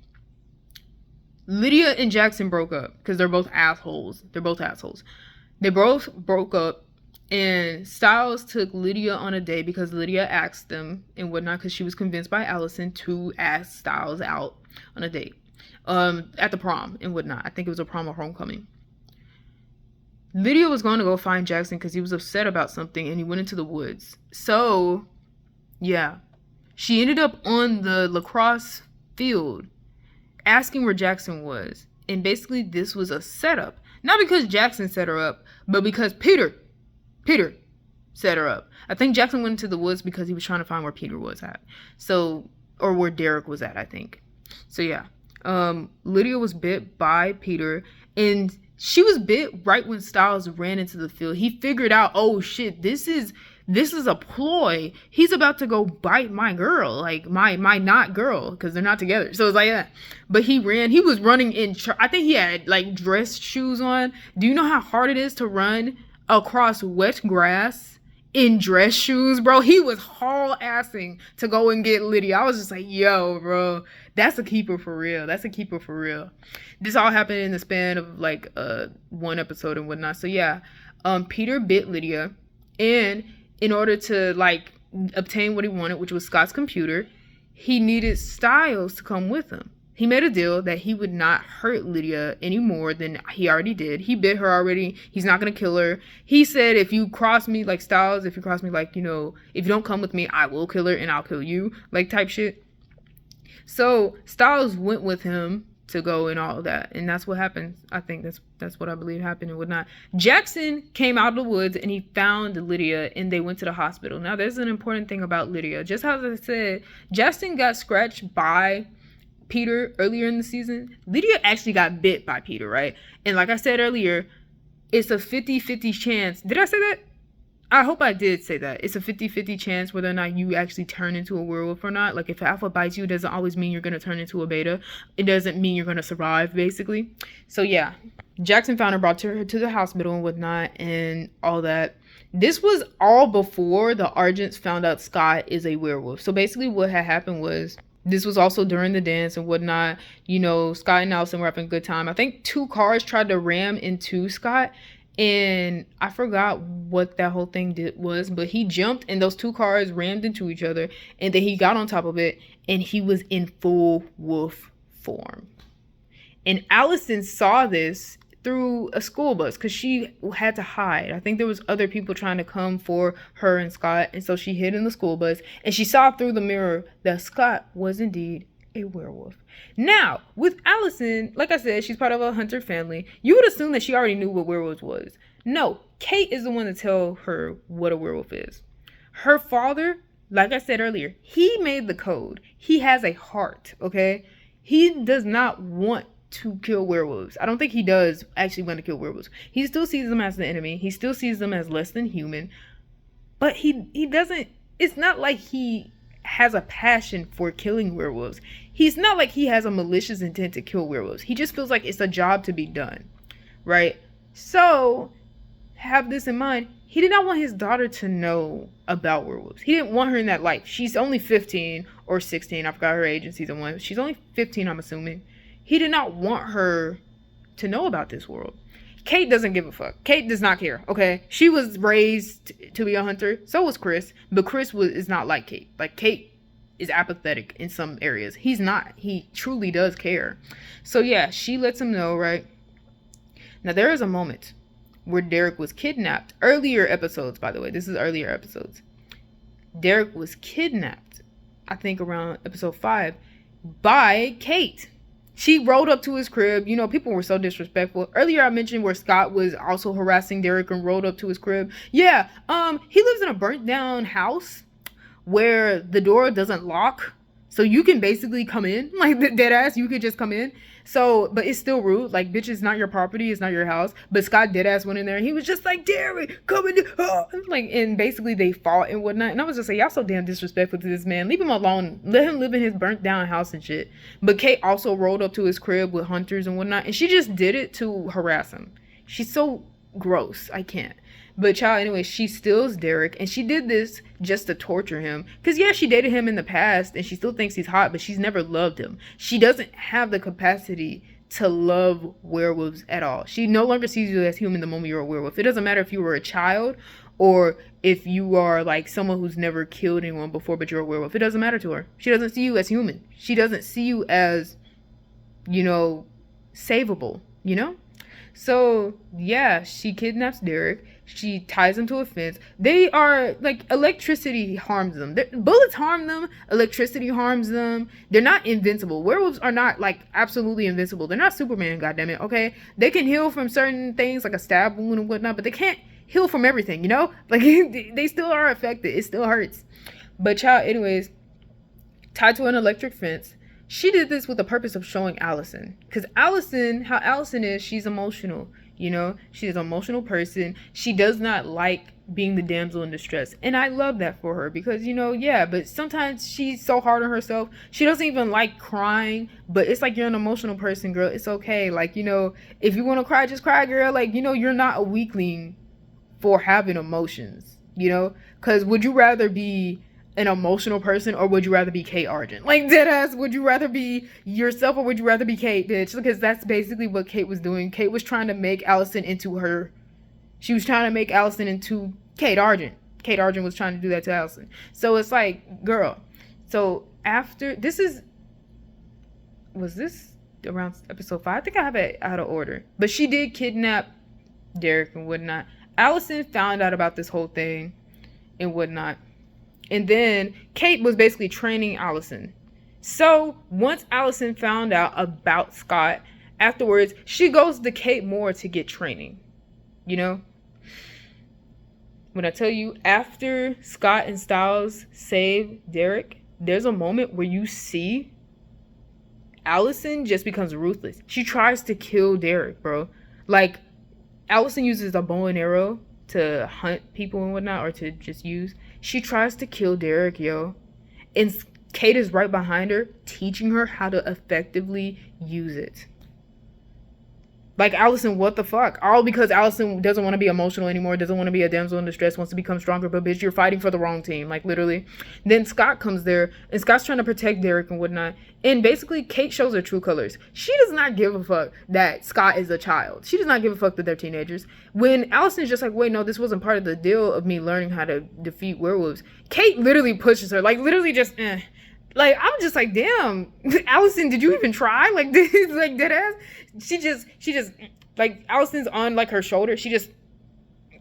Lydia and Jackson broke up because they're both assholes. They both broke up. And Styles took Lydia on a date because Lydia asked them and whatnot, because she was convinced by Allison to ask Styles out on a date at the prom and whatnot. I think it was a prom or homecoming. Lydia was going to go find Jackson because he was upset about something and he went into the woods. So, yeah. She ended up on the lacrosse field asking where Jackson was. And basically, this was a setup. Not because Jackson set her up, but because Peter set her up. I think Jackson went into the woods because he was trying to find where Peter was at. So, or where Derek was at, I think. So, yeah. Lydia was bit by Peter, and she was bit right when Stiles ran into the field. He figured out, oh shit, this is a ploy. He's about to go bite my girl, like my not girl, because they're not together. So it's like that. But he was running in, I think he had like dress shoes on. Do you know how hard it is to run across wet grass in dress shoes, bro? He was haul-assing to go and get Lydia. I was just like, yo, bro, that's a keeper for real. This all happened in the span of like one episode and whatnot. So yeah, Peter bit Lydia, and in order to like obtain what he wanted, which was Scott's computer, he needed Stiles to come with him. He made a deal that he would not hurt Lydia any more than he already did. He bit her already. He's not going to kill her. He said, if you cross me, like Stiles, if you cross me, like, you know, if you don't come with me, I will kill her and I'll kill you, like type shit. So Stiles went with him to go and all of that. And that's what happened. I think that's what I believe happened and whatnot. Jackson came out of the woods and he found Lydia and they went to the hospital. Now, there's an important thing about Lydia. Just as I said, Jackson got scratched by Peter earlier in the season. Lydia actually got bit by Peter, right? And like I said earlier, it's a 50-50 chance. Did I say that? I hope I did say that. It's a 50-50 chance whether or not you actually turn into a werewolf or not. Like, if alpha bites you, it doesn't always mean you're going to turn into a beta. It doesn't mean you're going to survive, basically. So, yeah. Jackson found her, brought her to the hospital and whatnot and all that. This was all before the Argents found out Scott is a werewolf. So, basically what had happened was, this was also during the dance and whatnot. You know, Scott and Allison were having a good time. I think 2 cars tried to ram into Scott. And I forgot what that whole thing was, but he jumped and those 2 cars rammed into each other, and then he got on top of it and he was in full wolf form. And Allison saw this through a school bus because she had to hide. I think there was other people trying to come for her and Scott, and so she hid in the school bus and she saw through the mirror that Scott was indeed a werewolf. Now, with Allison, like I said, she's part of a hunter family. You would assume that she already knew what werewolves was. No, Kate is the one to tell her what a werewolf is. Her father, like I said earlier, he made the code. He has a heart, okay? He does not want to kill werewolves. I don't think he does actually want to kill werewolves. He still sees them as the enemy. He still sees them as less than human. But he doesn't, it's not like he has a passion for killing werewolves. He's not like he has a malicious intent to kill werewolves. He just feels like it's a job to be done, right? So have this in mind. He did not want his daughter to know about werewolves. He didn't want her in that life. She's only 15 or 16. I forgot her age in season 1. She's only 15, I'm assuming. He did not want her to know about this world. Kate doesn't give a fuck. Kate does not care, okay? She was raised to be a hunter. So was Chris. But Chris is not like Kate. Like, Kate is apathetic in some areas. He's not. He truly does care. So, yeah, she lets him know, right? Now, there is a moment where Derek was kidnapped. Earlier episodes, by the way. This is earlier episodes. Derek was kidnapped, I think around episode 5, by Kate. She rolled up to his crib. You know, people were so disrespectful. Earlier I mentioned where Scott was also harassing Derek and rolled up to his crib. Yeah, he lives in a burnt down house where the door doesn't lock. So you can basically come in, like dead ass, you could just come in. So, but it's still rude. Like, bitch, it's not your property, it's not your house. But Scott dead ass went in there and he was just like, Derek, come in. Like, and basically they fought and whatnot. And I was just like, y'all so damn disrespectful to this man. Leave him alone. Let him live in his burnt down house and shit. But Kate also rolled up to his crib with hunters and whatnot. And she just did it to harass him. She's so gross. I can't. But child, anyway, she steals Derek, and she did this just to torture him. Because, yeah, she dated him in the past, and she still thinks he's hot, but she's never loved him. She doesn't have the capacity to love werewolves at all. She no longer sees you as human the moment you're a werewolf. It doesn't matter if you were a child or if you are, like, someone who's never killed anyone before, but you're a werewolf. It doesn't matter to her. She doesn't see you as human. She doesn't see you as, you know, savable, you know? So yeah, she kidnaps Derek. She ties him to a fence. They are like, electricity harms them. Bullets harm them. Electricity harms them. They're not invincible. Werewolves are not like absolutely invincible. They're not Superman. Goddammit. Okay, they can heal from certain things like a stab wound and whatnot, but they can't heal from everything. You know, like they still are affected. It still hurts. But child, anyways, tied to an electric fence. She did this with the purpose of showing Allison. Because Allison, how Allison is, she's emotional. You know, she's an emotional person. She does not like being the damsel in distress. And I love that for her because, you know, yeah, but sometimes she's so hard on herself. She doesn't even like crying. But it's like, you're an emotional person, girl. It's okay. Like, you know, if you want to cry, just cry, girl. Like, you know, you're not a weakling for having emotions, you know? Because would you rather be an emotional person or would you rather be Kate Argent? Like, deadass, would you rather be yourself or would you rather be Kate, bitch? Because that's basically what Kate was doing. Kate was trying to make Allison into her. She was trying to make Allison into Kate Argent. Kate Argent was trying to do that to Allison. So it's like, girl. So after, was this around episode 5? I think I have it out of order. But she did kidnap Derek and whatnot. Allison found out about this whole thing and whatnot. And then Kate was basically training Allison. So once Allison found out about Scott, afterwards, she goes to Kate Moore to get training. You know? When I tell you, after Scott and Stiles save Derek, there's a moment where you see Allison just becomes ruthless. She tries to kill Derek, bro. Like, Allison uses a bow and arrow to hunt people and whatnot, or to just use. She tries to kill Derek, yo. And Kate is right behind her, teaching her how to effectively use it. Like, Allison, what the fuck? All because Allison doesn't want to be emotional anymore, doesn't want to be a damsel in distress, wants to become stronger, but bitch, you're fighting for the wrong team, like, literally. Then Scott comes there, and Scott's trying to protect Derek and whatnot, and basically, Kate shows her true colors. She does not give a fuck that Scott is a child. She does not give a fuck that they're teenagers. When Allison's just like, wait, no, this wasn't part of the deal of me learning how to defeat werewolves, Kate literally pushes her, like, literally just, Like, I'm just like, damn, Allison, did you even try? Like, this, like, dead ass. She just, like, Allison's on, like, her shoulder. She just,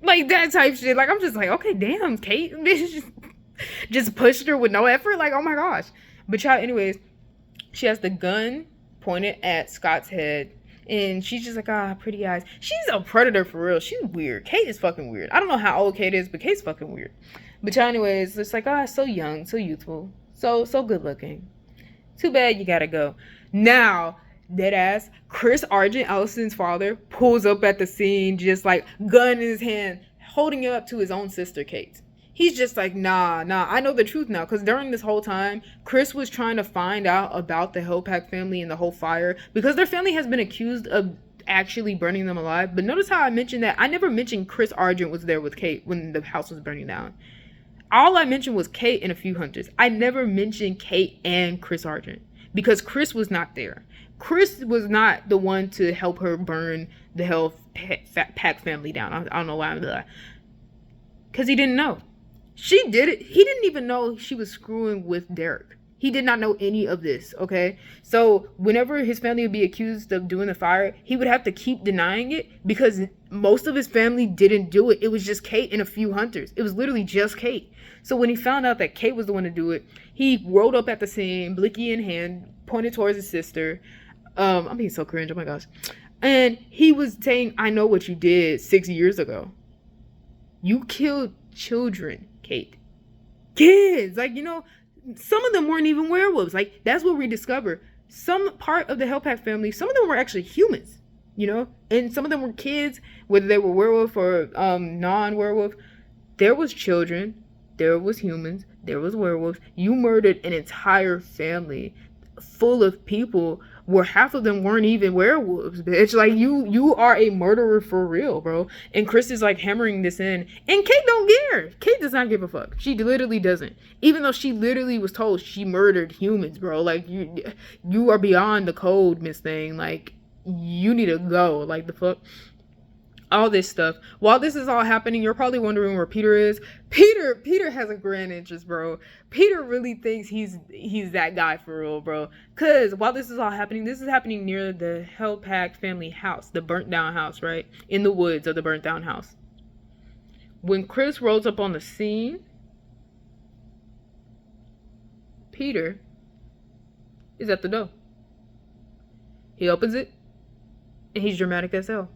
like, that type shit. Like, I'm just like, okay, damn, Kate, bitch, just pushed her with no effort. Like, oh my gosh. But y'all, anyways, she has the gun pointed at Scott's head. And she's just like, pretty eyes. She's a predator for real. She's weird. Kate is fucking weird. I don't know how old Kate is, but Kate's fucking weird. But y'all, anyways, it's like, so young, so youthful. So good looking. Too bad you gotta go. Now, deadass, Chris Argent, Allison's father, pulls up at the scene, just like gun in his hand, holding it up to his own sister, Kate. He's just like, nah, I know the truth now. Because during this whole time, Chris was trying to find out about the Hillpack family and the whole fire. Because their family has been accused of actually burning them alive. But notice how I mentioned that. I never mentioned Chris Argent was there with Kate when the house was burning down. All I mentioned was Kate and a few hunters. I never mentioned Kate and Chris Argent. Because Chris was not there. Chris was not the one to help her burn the Hillpack family down. I don't know why I'm there. Because he didn't know. She did it. He didn't even know she was screwing with Derek. He did not know any of this, okay? So whenever his family would be accused of doing the fire, he would have to keep denying it because most of his family didn't do it. It was just Kate and a few hunters. It was literally just Kate. So when he found out that Kate was the one to do it, he rode up at the scene, blicky in hand, pointed towards his sister. I'm being so cringe, oh my gosh. And he was saying, I know what you did 6 years ago. You killed children, Kate. Kids, like, you know, some of them weren't even werewolves. Like, that's what we discovered. Some part of the Hillpack family, some of them were actually humans, you know? And some of them were kids, whether they were werewolf or non-werewolf. There was children, there was humans, there was werewolves. You murdered an entire family full of people where half of them weren't even werewolves, bitch. Like, you are a murderer for real, bro. And Chris is like hammering this in, and Kate don't care. Kate does not give a fuck. She literally doesn't, even though she literally was told she murdered humans, bro. Like, you are beyond the code, Miss Thing. Like, you need to go. Like, the fuck. all this stuff. While this is all happening, you're probably wondering where Peter is. Peter has a grand interest, bro. Peter really thinks he's that guy for real, bro. Cause while this is all happening, this is happening near the Hellpack family house, the burnt down house, right? In the woods of the burnt down house. When Chris rolls up on the scene, Peter is at the door. He opens it, and he's dramatic as hell.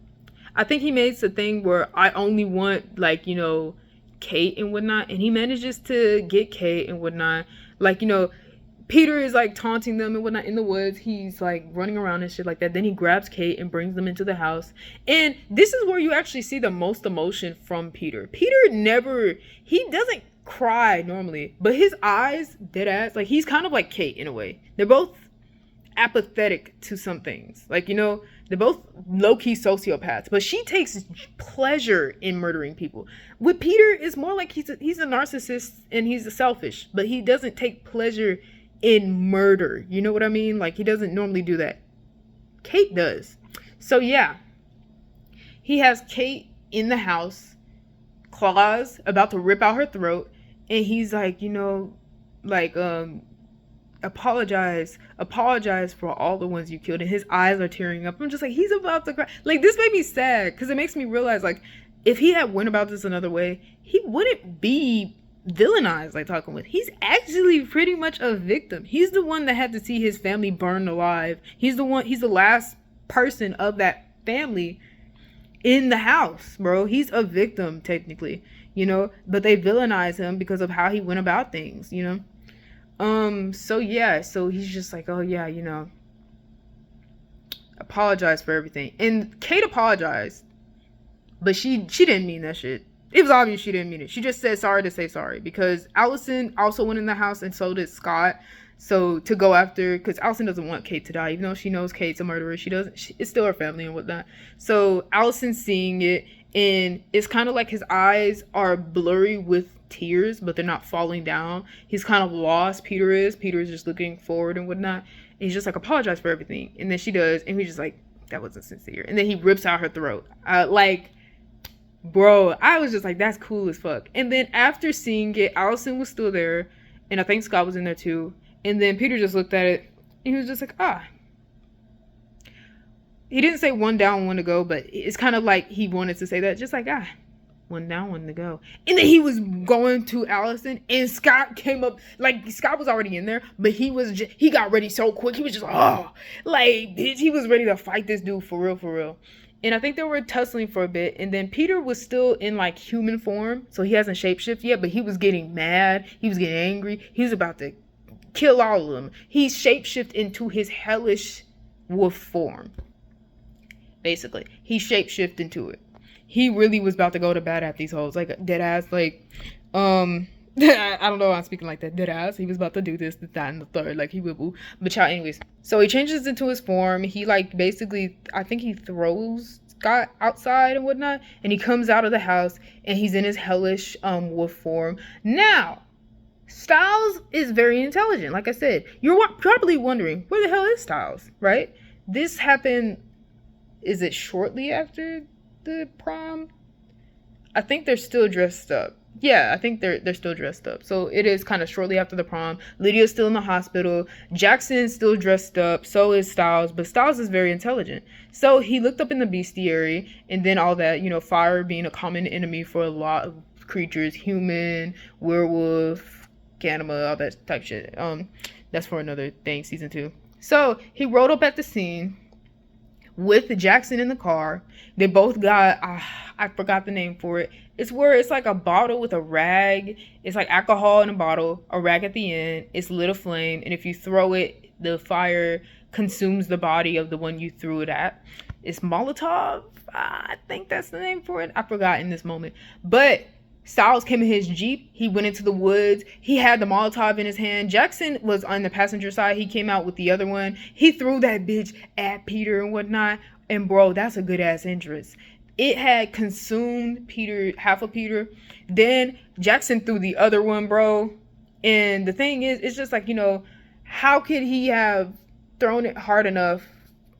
I think he makes a thing where I only want, like, you know, Kate and whatnot. And he manages to get Kate and whatnot. Like, you know, Peter is, like, taunting them and whatnot in the woods. He's, like, running around and shit like that. Then he grabs Kate and brings them into the house. And this is where you actually see the most emotion from Peter. He doesn't cry normally. But his eyes, dead ass, like, he's kind of like Kate in a way. They're both apathetic to some things. Like, you know, they're both low-key sociopaths, but she takes pleasure in murdering people. With Peter, it's more like he's a narcissist and he's a selfish, but he doesn't take pleasure in murder. You know what I mean? Like, he doesn't normally do that. Kate does. So yeah, he has Kate in the house, claws about to rip out her throat, and he's like, you know, like, apologize for all the ones you killed, and his eyes are tearing up. I'm just like, he's about to cry. Like, this made me sad because it makes me realize, like, if he had went about this another way, he wouldn't be villainized like Talking With. He's actually pretty much a victim. He's the one that had to see his family burned alive. He's the last person of that family in the house, bro. He's a victim technically, you know, but they villainize him because of how he went about things, you know. So yeah, so he's just like, oh yeah, you know, apologize for everything. And Kate apologized, but she didn't mean that shit. It was obvious she didn't mean it. She just said sorry to say sorry, because Allison also went in the house and so did Scott. So to go after, because Allison doesn't want Kate to die, even though she knows Kate's a murderer. It's still her family and whatnot. So Allison's seeing it, and it's kind of like his eyes are blurry with tears, but they're not falling down. He's kind of lost. Peter is just looking forward and whatnot. And he's just like, apologize for everything. And then she does, and he's just like, that wasn't sincere. And then he rips out her throat. Like, bro, I was just like, that's cool as fuck. And then after seeing it, Allison was still there, and I think Scott was in there too. And then Peter just looked at it, and he was just like, he didn't say one down, one to go, but it's kind of like he wanted to say that, just like, one down, one to go. And then he was going to Allison, and Scott came up. Like, Scott was already in there, but he got ready so quick. He was just like, bitch, he was ready to fight this dude for real. And I think they were tussling for a bit, and then Peter was still in, like, human form, so he hasn't shapeshifted yet, but he was getting mad. He was getting angry. He was about to kill all of them. He shapeshifted into his hellish wolf form. Basically, he shapeshifted into it. He really was about to go to bat at these hoes, like, dead ass, like, I don't know why I'm speaking like that, dead ass. He was about to do this, that, and the third, like, he would boo. But y'all, anyways, so he changes into his form. He, like, basically, I think he throws Scott outside and whatnot, and he comes out of the house, and he's in his hellish wolf form. Now, Stiles is very intelligent. Like I said, you're probably wondering, where the hell is Stiles, right? This happened, is it shortly after the prom? I think they're still dressed up. Yeah, I think they're still dressed up. So it is kind of shortly after the prom. Lydia's still in the hospital. Jackson's still dressed up. So is Stiles. But Stiles is very intelligent. So he looked up in the bestiary, and then all that, you know, fire being a common enemy for a lot of creatures, human, werewolf, Ganima, all that type shit. That's for another thing, season 2. So he rode up at the scene with Jackson in the car. They both got, I forgot the name for it. It's where it's like a bottle with a rag. It's like alcohol in a bottle, a rag at the end. It's lit aflame, and if you throw it, the fire consumes the body of the one you threw it at. It's Molotov. I think that's the name for it. I forgot in this moment. But Stiles came in his Jeep. He went into the woods. He had the Molotov in his hand. Jackson was on the passenger side. He came out with the other one. He threw that bitch at Peter and whatnot. And bro, that's a good ass entrance. It had consumed Peter, half of Peter. Then Jackson threw the other one, bro. And the thing is, it's just like, you know, how could he have thrown it hard enough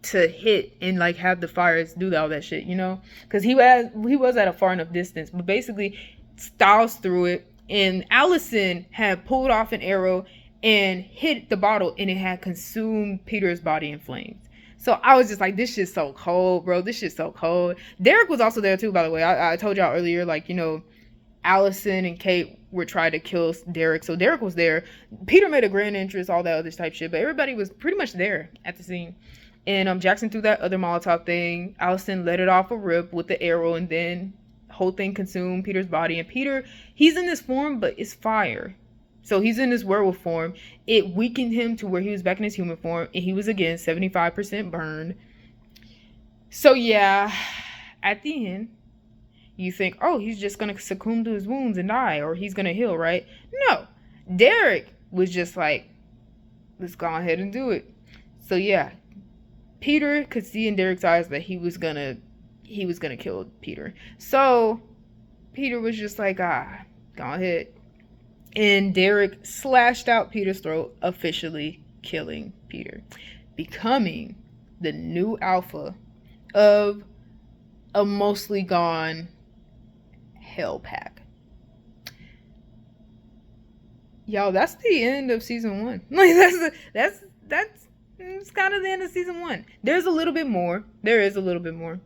to hit and like have the fires do all that shit, you know, because he was at a far enough distance. But basically, Styles threw it, and Allison had pulled off an arrow and hit the bottle, and it had consumed Peter's body in flames. So I was just like, this shit's so cold, bro. This shit's so cold. Derek was also there too, by the way. I told y'all earlier, like, you know, Allison and Kate were trying to kill Derek, so Derek was there. Peter made a grand entrance, all that other type shit, but everybody was pretty much there at the scene. And Jackson threw that other Molotov thing. Allison let it off a rip with the arrow, and then whole thing consumed Peter's body. And Peter, he's in this form, but it's fire. So he's in this werewolf form. It weakened him to where he was back in his human form, and he was again 75% burned. So yeah, at the end, you think, oh, he's just gonna succumb to his wounds and die, or he's gonna heal, right? No, Derek was just like, let's go ahead and do it. So yeah, Peter could see in Derek's eyes that he was gonna kill Peter. So Peter was just like, go ahead. And Derek slashed out Peter's throat, officially killing Peter, becoming the new alpha of a mostly gone Hell Pack. Y'all, that's the end of season 1. Like that's kind of the end of season 1. There's a little bit more. There is a little bit more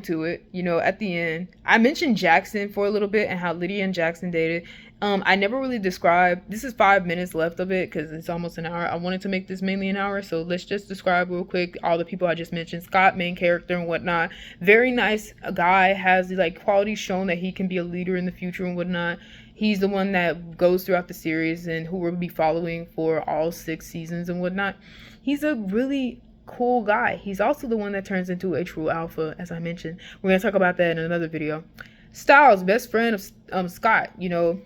to it. You know, at the end, I mentioned Jackson for a little bit and how Lydia and Jackson dated. I never really described, this is 5 minutes left of it because it's almost an hour. I wanted to make this mainly an hour, so let's just describe real quick all the people I just mentioned. Scott, main character and whatnot, very nice guy, has like qualities shown that he can be a leader in the future and whatnot. He's the one that goes throughout the series and who we'll be following for all 6 seasons and whatnot. He's a really cool guy. He's also the one that turns into a true alpha, as I mentioned. We're going to talk about that in another video. Styles, best friend of Scott, you know,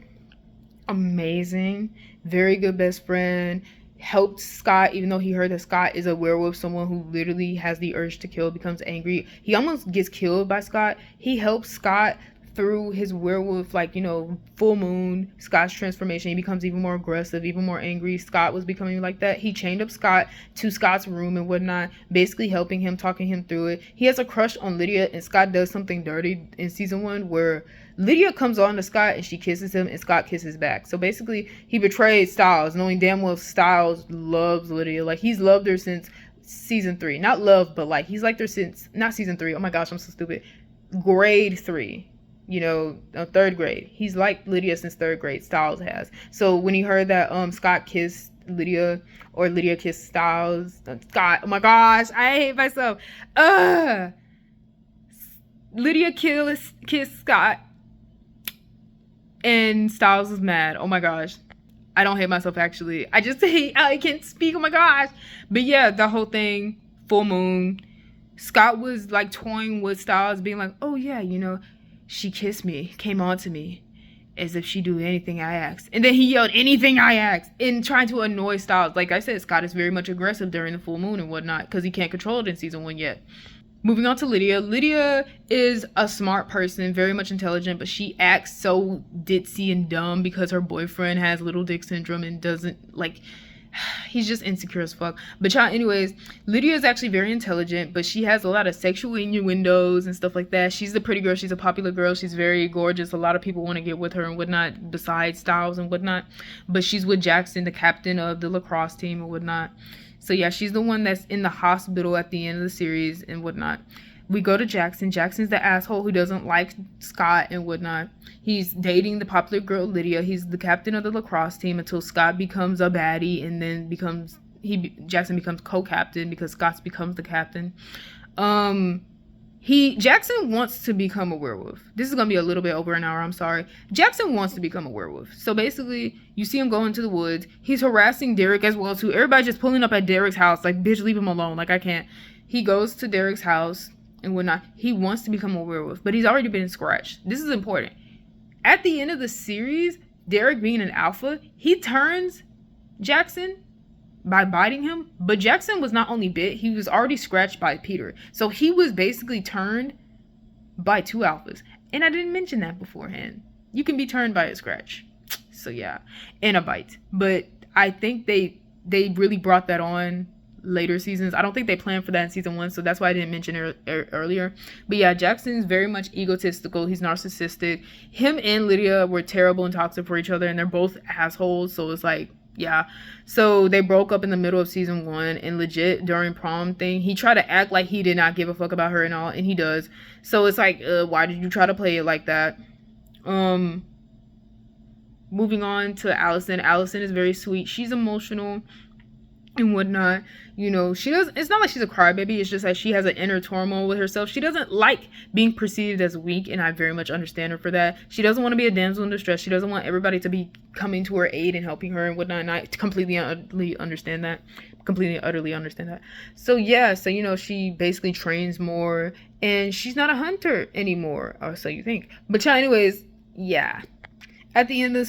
amazing, very good best friend, helped Scott even though he heard that Scott is a werewolf, someone who literally has the urge to kill, becomes angry. He almost gets killed by Scott. He helps Scott through his werewolf, like, you know, full moon, Scott's transformation. He becomes even more aggressive, even more angry. Scott was becoming like that. He chained up Scott to Scott's room and whatnot, basically helping him, talking him through it. He has a crush on Lydia, and Scott does something dirty in season 1 where Lydia comes on to Scott and she kisses him and Scott kisses back. So basically he betrayed Styles, knowing damn well Styles loves Lydia. Like, he's loved her since season 3. Not love, but like he's liked her since, not season 3, oh my gosh, I'm so stupid, grade 3. You know, 3rd grade. He's liked Lydia since 3rd grade. Styles has. So when he heard that Scott kissed Lydia, or Lydia kissed Styles, Scott, oh my gosh, I hate myself. Lydia kissed Scott, and Styles was mad. Oh my gosh. I don't hate myself, actually. I just hate, I can't speak. Oh my gosh. But yeah, the whole thing, full moon. Scott was like toying with Styles, being like, oh yeah, you know, she kissed me, came on to me, as if she'd do anything I asked. And then he yelled, anything I asked, in trying to annoy Styles. Like I said, Scott is very much aggressive during the full moon and whatnot, because he can't control it in season 1 yet. Moving on to Lydia. Lydia is a smart person, very much intelligent, but she acts so ditzy and dumb because her boyfriend has little dick syndrome and doesn't, like, he's just insecure as fuck. But y'all, anyways, Lydia is actually very intelligent, but she has a lot of sexual innuendos and stuff like that. She's the pretty girl. She's a popular girl. She's very gorgeous. A lot of people want to get with her and whatnot, besides Styles and whatnot. But she's with Jackson, the captain of the lacrosse team and whatnot. So yeah, she's the one that's in the hospital at the end of the series and whatnot. We go to Jackson. Jackson's the asshole who doesn't like Scott and whatnot. He's dating the popular girl Lydia. He's the captain of the lacrosse team until Scott becomes a baddie, and then Jackson becomes co-captain because Scott becomes the captain. Jackson wants to become a werewolf. This is gonna be a little bit over an hour, I'm sorry. Jackson wants to become a werewolf. So basically, you see him go into the woods. He's harassing Derek as well too. Everybody just pulling up at Derek's house, like, bitch, leave him alone. Like, I can't. He goes to Derek's house and whatnot. He wants to become a werewolf, but he's already been scratched. This is important. At the end of the series, Derek being an alpha, he turns Jackson by biting him, but Jackson was not only bit, he was already scratched by Peter. So he was basically turned by 2 alphas. And I didn't mention that beforehand. You can be turned by a scratch. So yeah, and a bite. But I think they really brought that on later seasons. I don't think they planned for that in season 1, so that's why I didn't mention it earlier. But yeah, Jackson's very much egotistical. He's narcissistic. Him and Lydia were terrible and toxic for each other, and they're both assholes. So it's like, yeah. So they broke up in the middle of season 1, and legit during prom thing, he tried to act like he did not give a fuck about her and all, and he does. So it's like, why did you try to play it like that? Moving on to Allison. Allison is very sweet. She's emotional and whatnot. You know, she does. It's not like she's a crybaby. It's just that she has an inner turmoil with herself. She doesn't like being perceived as weak, and I very much understand her for that. She doesn't want to be a damsel in distress. She doesn't want everybody to be coming to her aid and helping her and whatnot. And I completely utterly understand that. So yeah, so you know, she basically trains more, and she's not a hunter anymore, or so you think. But yeah, anyways, yeah. At the end of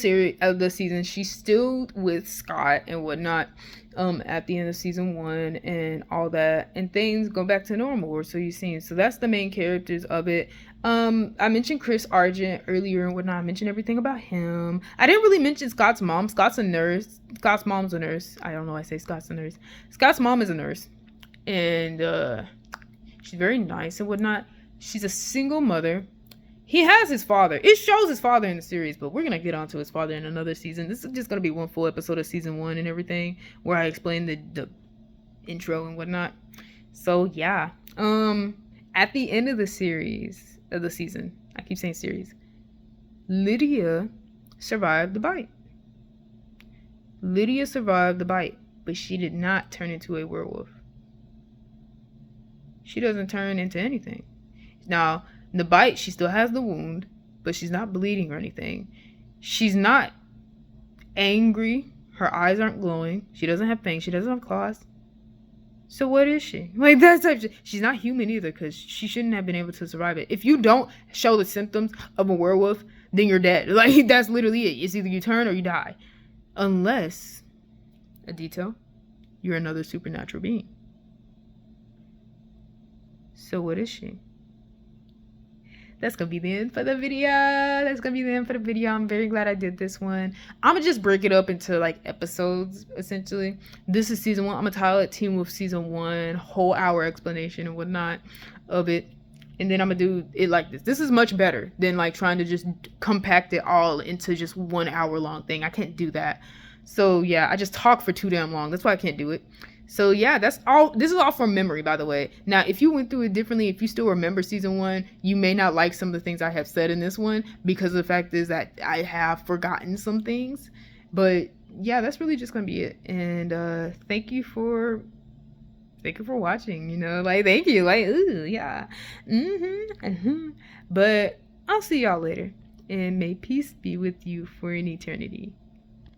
the season, she's still with Scott and whatnot. At the end of season 1 and all that, and things go back to normal, or so you've seen. So that's the main characters of it. I mentioned Chris Argent earlier and whatnot. I mentioned everything about him. I didn't really mention Scott's mom. Scott's a nurse. Scott's mom's a nurse. I don't know why I say Scott's a nurse. Scott's mom is a nurse, and she's very nice and whatnot. She's a single mother. He has his father. It shows his father in the series, but we're going to get onto his father in another season. This is just going to be one full episode of season 1 and everything, where I explain the intro and whatnot. So, yeah. At the end of the season, I keep saying series, Lydia survived the bite. But she did not turn into a werewolf. She doesn't turn into anything. Now, the bite, she still has the wound, but she's not bleeding or anything. She's not angry. Her eyes aren't glowing. She doesn't have fangs. She doesn't have claws. So what is she? Like, that's type of, she's not human either, because she shouldn't have been able to survive it. If you don't show the symptoms of a werewolf, then you're dead. Like, that's literally it. It's either you turn or you die. Unless, a detail, you're another supernatural being. So what is she? That's gonna be the end for the video. I'm very glad I did this one. I'm gonna just break it up into like episodes, essentially. This is season 1. I'm gonna title it Teen Wolf season 1, whole hour explanation and whatnot of it. And then I'm gonna do it like this. This is much better than like trying to just compact it all into just 1 hour long thing. I can't do that. So yeah, I just talk for too damn long. That's why I can't do it. So yeah, that's all. This is all from memory, by the way. Now, if you went through it differently, if you still remember season 1, you may not like some of the things I have said in this one, because the fact is that I have forgotten some things. But yeah, that's really just gonna be it. And thank you for watching. You know, like, thank you. Like, ooh, yeah. But I'll see y'all later, and may peace be with you for an eternity.